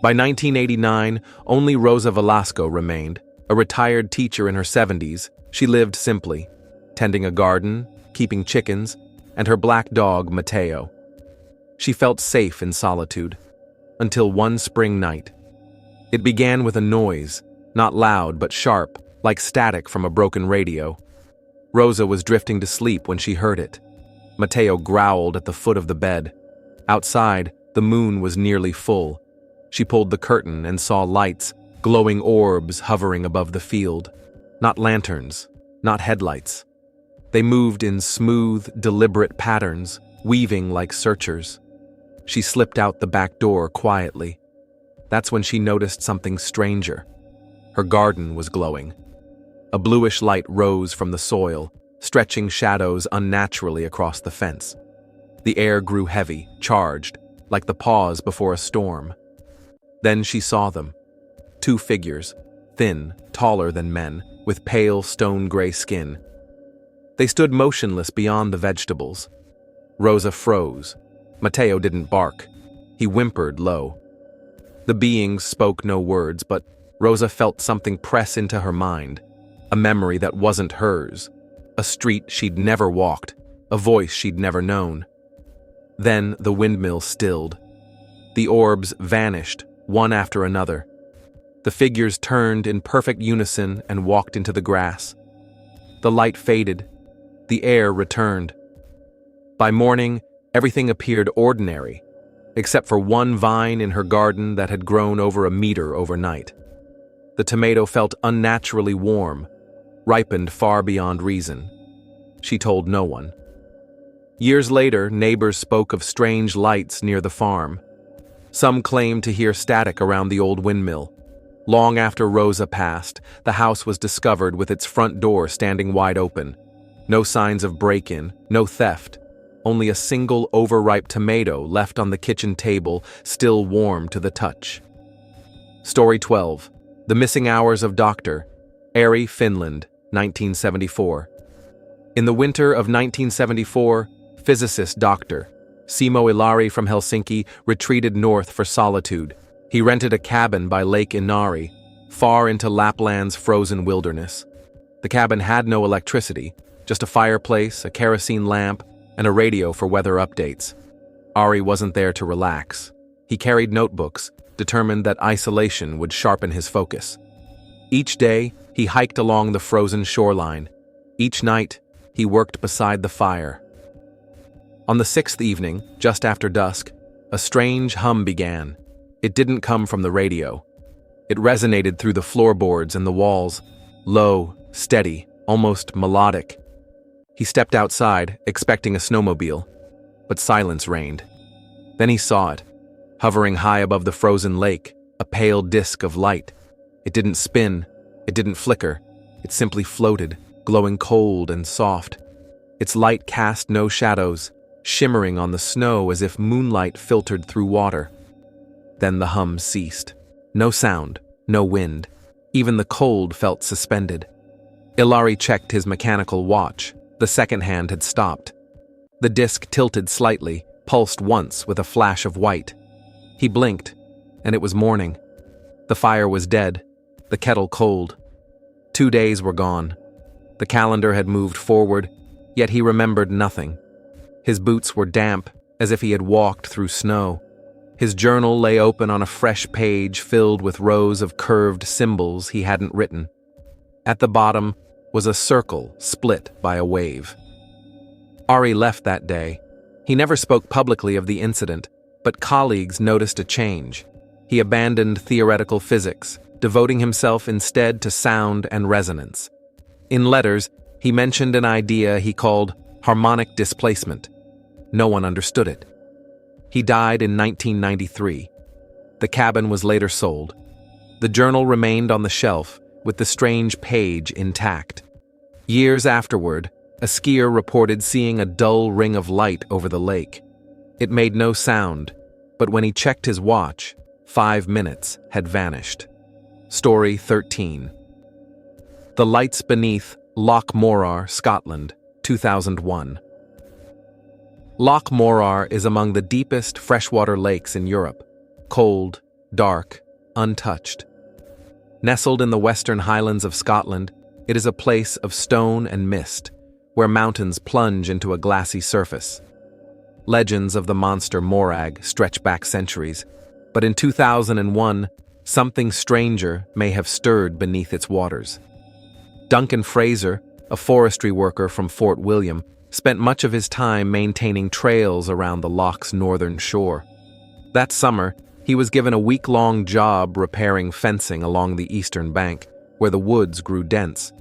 By 1989, only Rosa Velasco remained, a retired teacher in her 70s. She lived simply, tending a garden, keeping chickens, and her black dog, Mateo. She felt safe in solitude, until one spring night. It began with a noise, not loud but sharp, like static from a broken radio. Rosa was drifting to sleep when she heard it. Mateo growled at the foot of the bed. Outside, the moon was nearly full. She pulled the curtain and saw lights, glowing orbs hovering above the field. Not lanterns, not headlights. They moved in smooth, deliberate patterns, weaving like searchers. She slipped out the back door quietly. That's when she noticed something stranger. Her garden was glowing. A bluish light rose from the soil, stretching shadows unnaturally across the fence. The air grew heavy, charged, like the pause before a storm. Then she saw them. Two figures, thin, taller than men, with pale stone-gray skin. They stood motionless beyond the vegetables. Rosa froze. Mateo didn't bark. He whimpered low. The beings spoke no words, but Rosa felt something press into her mind. A memory that wasn't hers. A street she'd never walked. A voice she'd never known. Then the windmill stilled. The orbs vanished, one after another. The figures turned in perfect unison and walked into the grass. The light faded. The air returned. By morning, everything appeared ordinary, except for one vine in her garden that had grown over a meter overnight. The tomato felt unnaturally warm, ripened far beyond reason. She told no one. Years later, neighbors spoke of strange lights near the farm. Some claimed to hear static around the old windmill. Long after Rosa passed, the house was discovered with its front door standing wide open. No signs of break-in, no theft. Only a single overripe tomato left on the kitchen table, still warm to the touch. Story 12. The Missing Hours of Dr. Ariel, Finland, 1974. In the winter of 1974, physicist Dr. Simo Ilari from Helsinki retreated north for solitude. He rented a cabin by Lake Inari, far into Lapland's frozen wilderness. The cabin had no electricity, just a fireplace, a kerosene lamp, and a radio for weather updates. Ari wasn't there to relax. He carried notebooks, determined that isolation would sharpen his focus. Each day, he hiked along the frozen shoreline. Each night, he worked beside the fire. On the sixth evening, just after dusk, a strange hum began. It didn't come from the radio. It resonated through the floorboards and the walls, low, steady, almost melodic. He stepped outside, expecting a snowmobile, but silence reigned. Then he saw it, hovering high above the frozen lake, a pale disk of light. It didn't spin, it didn't flicker, it simply floated, glowing cold and soft. Its light cast no shadows, shimmering on the snow as if moonlight filtered through water. Then the hum ceased. No sound, no wind. Even the cold felt suspended. Ilari checked his mechanical watch. The second hand had stopped. The disc tilted slightly, pulsed once with a flash of white. He blinked, and it was morning. The fire was dead, the kettle cold. 2 days were gone. The calendar had moved forward, yet he remembered nothing. His boots were damp, as if he had walked through snow. His journal lay open on a fresh page filled with rows of curved symbols he hadn't written. At the bottom was a circle split by a wave. Ari left that day. He never spoke publicly of the incident, but colleagues noticed a change. He abandoned theoretical physics, devoting himself instead to sound and resonance. In letters, he mentioned an idea he called harmonic displacement. No one understood it. He died in 1993. The cabin was later sold. The journal remained on the shelf, with the strange page intact. Years afterward, a skier reported seeing a dull ring of light over the lake. It made no sound, but when he checked his watch, 5 minutes had vanished. Story 13. The Lights Beneath Loch Morar, Scotland, 2001. Loch Morar is among the deepest freshwater lakes in Europe, cold, dark, untouched. Nestled in the western highlands of Scotland, it is a place of stone and mist, where mountains plunge into a glassy surface. Legends of the monster Morag stretch back centuries, but in 2001, something stranger may have stirred beneath its waters. Duncan Fraser, a forestry worker from Fort William, spent much of his time maintaining trails around the loch's northern shore. That summer, he was given a week-long job repairing fencing along the eastern bank, where the woods grew dense.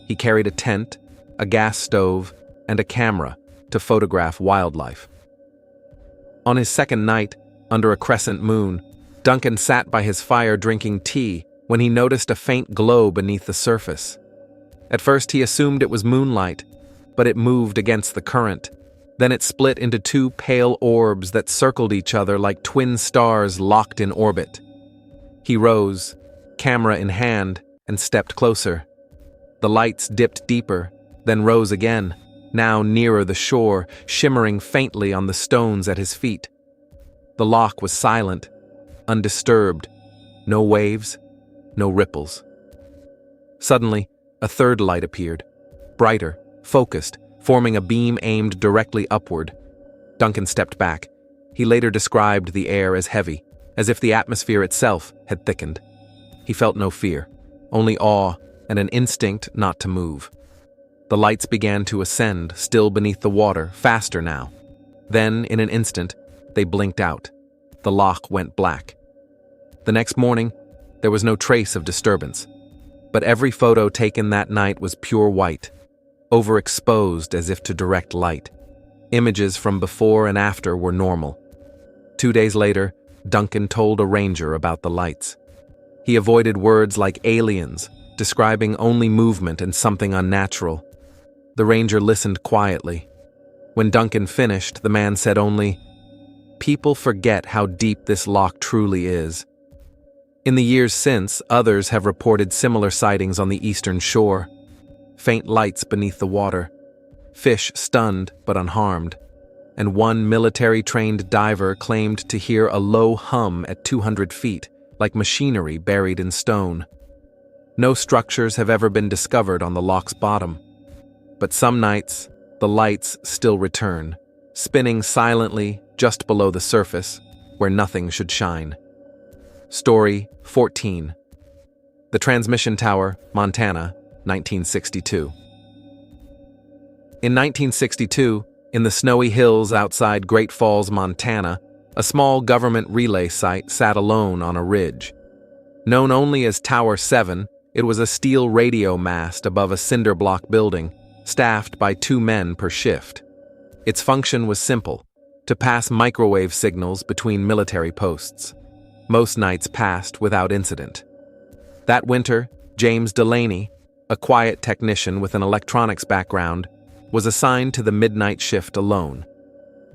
He carried a tent, a gas stove, and a camera to photograph wildlife. On his second night, under a crescent moon, Duncan sat by his fire drinking tea when he noticed a faint glow beneath the surface. At first he assumed it was moonlight, but it moved against the current. Then it split into 2 pale orbs that circled each other like twin stars locked in orbit. He rose, camera in hand, and stepped closer. The lights dipped deeper, then rose again, now nearer the shore, shimmering faintly on the stones at his feet. The loch was silent, undisturbed, no waves, no ripples. Suddenly, a third light appeared, brighter, focused, forming a beam aimed directly upward. Duncan stepped back. He later described the air as heavy, as if the atmosphere itself had thickened. He felt no fear, only awe and an instinct not to move. The lights began to ascend, still beneath the water, faster now. Then, in an instant, they blinked out. The loch went black. The next morning, there was no trace of disturbance. But every photo taken that night was pure white, overexposed as if to direct light. Images from before and after were normal. 2 days later, Duncan told a ranger about the lights. He avoided words like aliens, describing only movement and something unnatural. The ranger listened quietly. When Duncan finished, the man said only, "People forget how deep this loch truly is." In the years since, others have reported similar sightings on the eastern shore. Faint lights beneath the water, fish stunned but unharmed, and one military-trained diver claimed to hear a low hum at 200 feet, like machinery buried in stone. No structures have ever been discovered on the loch's bottom, but some nights, the lights still return, spinning silently just below the surface, where nothing should shine. Story 14. The Transmission Tower, Montana, 1962. In 1962, in the snowy hills outside Great Falls, Montana, a small government relay site sat alone on a ridge. Known only as Tower 7, it was a steel radio mast above a cinder block building, staffed by 2 men per shift. Its function was simple: to pass microwave signals between military posts. Most nights passed without incident. That winter, James Delaney, a quiet technician with an electronics background, was assigned to the midnight shift alone.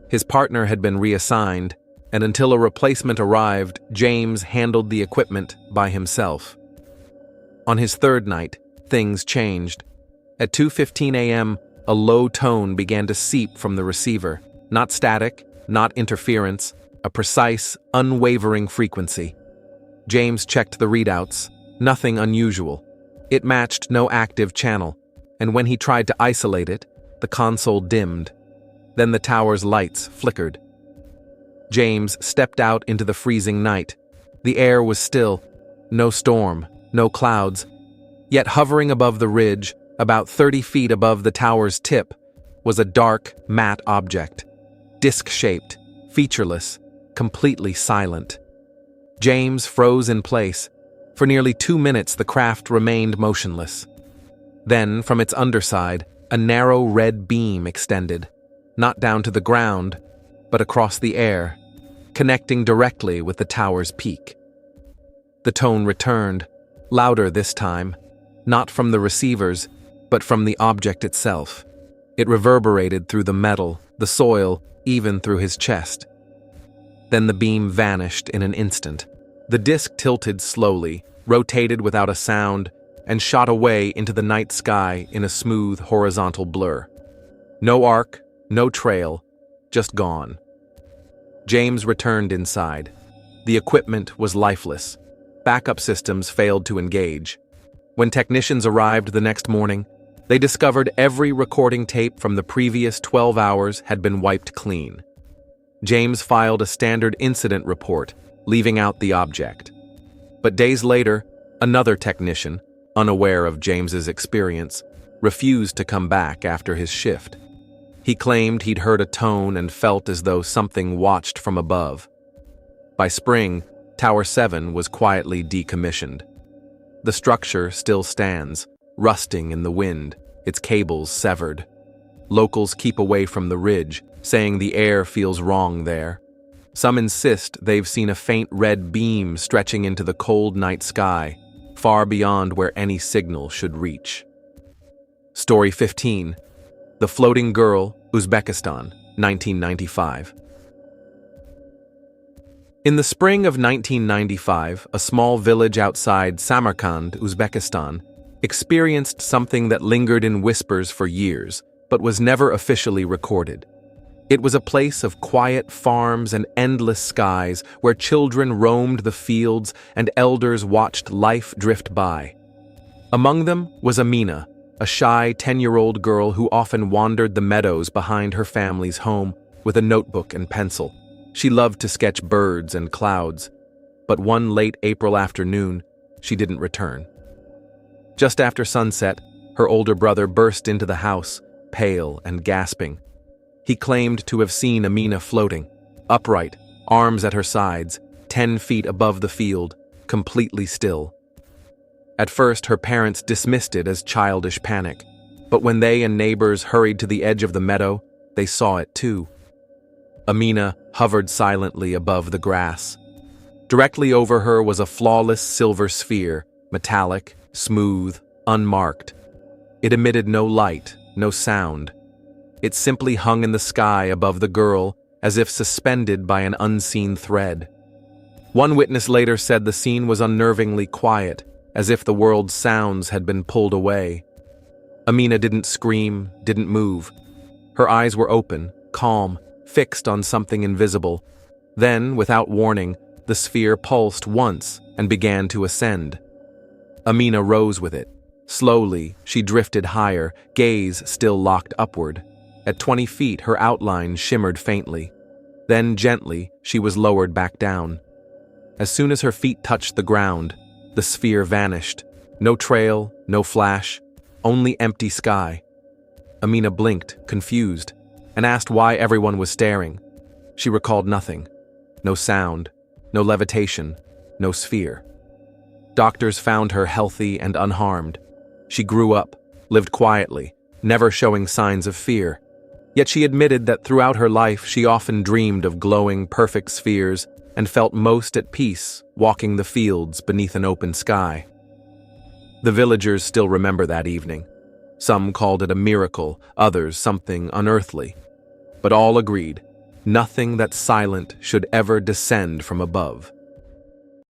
His partner had been reassigned, and until a replacement arrived, James handled the equipment by himself. On his third night, things changed. At 2:15 a.m., a low tone began to seep from the receiver, not static, not interference, a precise, unwavering frequency. James checked the readouts. Nothing unusual. It matched no active channel, and when he tried to isolate it, the console dimmed. Then the tower's lights flickered. James stepped out into the freezing night. The air was still, no storm, no clouds. Yet hovering above the ridge, about 30 feet above the tower's tip, was a dark, matte object, disc-shaped, featureless, completely silent. James froze in place. For nearly 2 minutes the craft remained motionless. Then, from its underside, a narrow red beam extended, not down to the ground, but across the air, connecting directly with the tower's peak. The tone returned, louder this time, not from the receivers, but from the object itself. It reverberated through the metal, the soil, even through his chest. Then the beam vanished in an instant. The disc tilted slowly, rotated without a sound, and shot away into the night sky in a smooth horizontal blur. No arc, no trail, just gone. James returned inside. The equipment was lifeless. Backup systems failed to engage. When technicians arrived the next morning, they discovered every recording tape from the previous 12 hours had been wiped clean. James filed a standard incident report, leaving out the object. But days later, another technician, unaware of James's experience, refused to come back after his shift. He claimed he'd heard a tone and felt as though something watched from above. By spring, Tower 7 was quietly decommissioned. The structure still stands, rusting in the wind, its cables severed. Locals keep away from the ridge, saying the air feels wrong there. Some insist they've seen a faint red beam stretching into the cold night sky, far beyond where any signal should reach. Story 15. The Floating Girl, Uzbekistan, 1995. In the spring of 1995, a small village outside Samarkand, Uzbekistan, experienced something that lingered in whispers for years, but was never officially recorded. It was a place of quiet farms and endless skies where children roamed the fields and elders watched life drift by. Among them was Amina, a shy 10-year-old girl who often wandered the meadows behind her family's home with a notebook and pencil. She loved to sketch birds and clouds, but one late April afternoon, she didn't return. Just after sunset, her older brother burst into the house, pale and gasping. He claimed to have seen Amina floating, upright, arms at her sides, 10 feet above the field, completely still. At first, her parents dismissed it as childish panic, but when they and neighbors hurried to the edge of the meadow, they saw it too. Amina hovered silently above the grass. Directly over her was a flawless silver sphere, metallic, smooth, unmarked. It emitted no light, no sound. It simply hung in the sky above the girl, as if suspended by an unseen thread. One witness later said the scene was unnervingly quiet, as if the world's sounds had been pulled away. Amina didn't scream, didn't move. Her eyes were open, calm, fixed on something invisible. Then, without warning, the sphere pulsed once and began to ascend. Amina rose with it. Slowly, she drifted higher, gaze still locked upward. At 20 feet, her outline shimmered faintly. Then, gently, she was lowered back down. As soon as her feet touched the ground, the sphere vanished. No trail, no flash, only empty sky. Amina blinked, confused, and asked why everyone was staring. She recalled nothing. No sound, no levitation, no sphere. Doctors found her healthy and unharmed. She grew up, lived quietly, never showing signs of fear. Yet she admitted that throughout her life she often dreamed of glowing, perfect spheres and felt most at peace walking the fields beneath an open sky. The villagers still remember that evening. Some called it a miracle, others something unearthly. But all agreed, nothing that's silent should ever descend from above.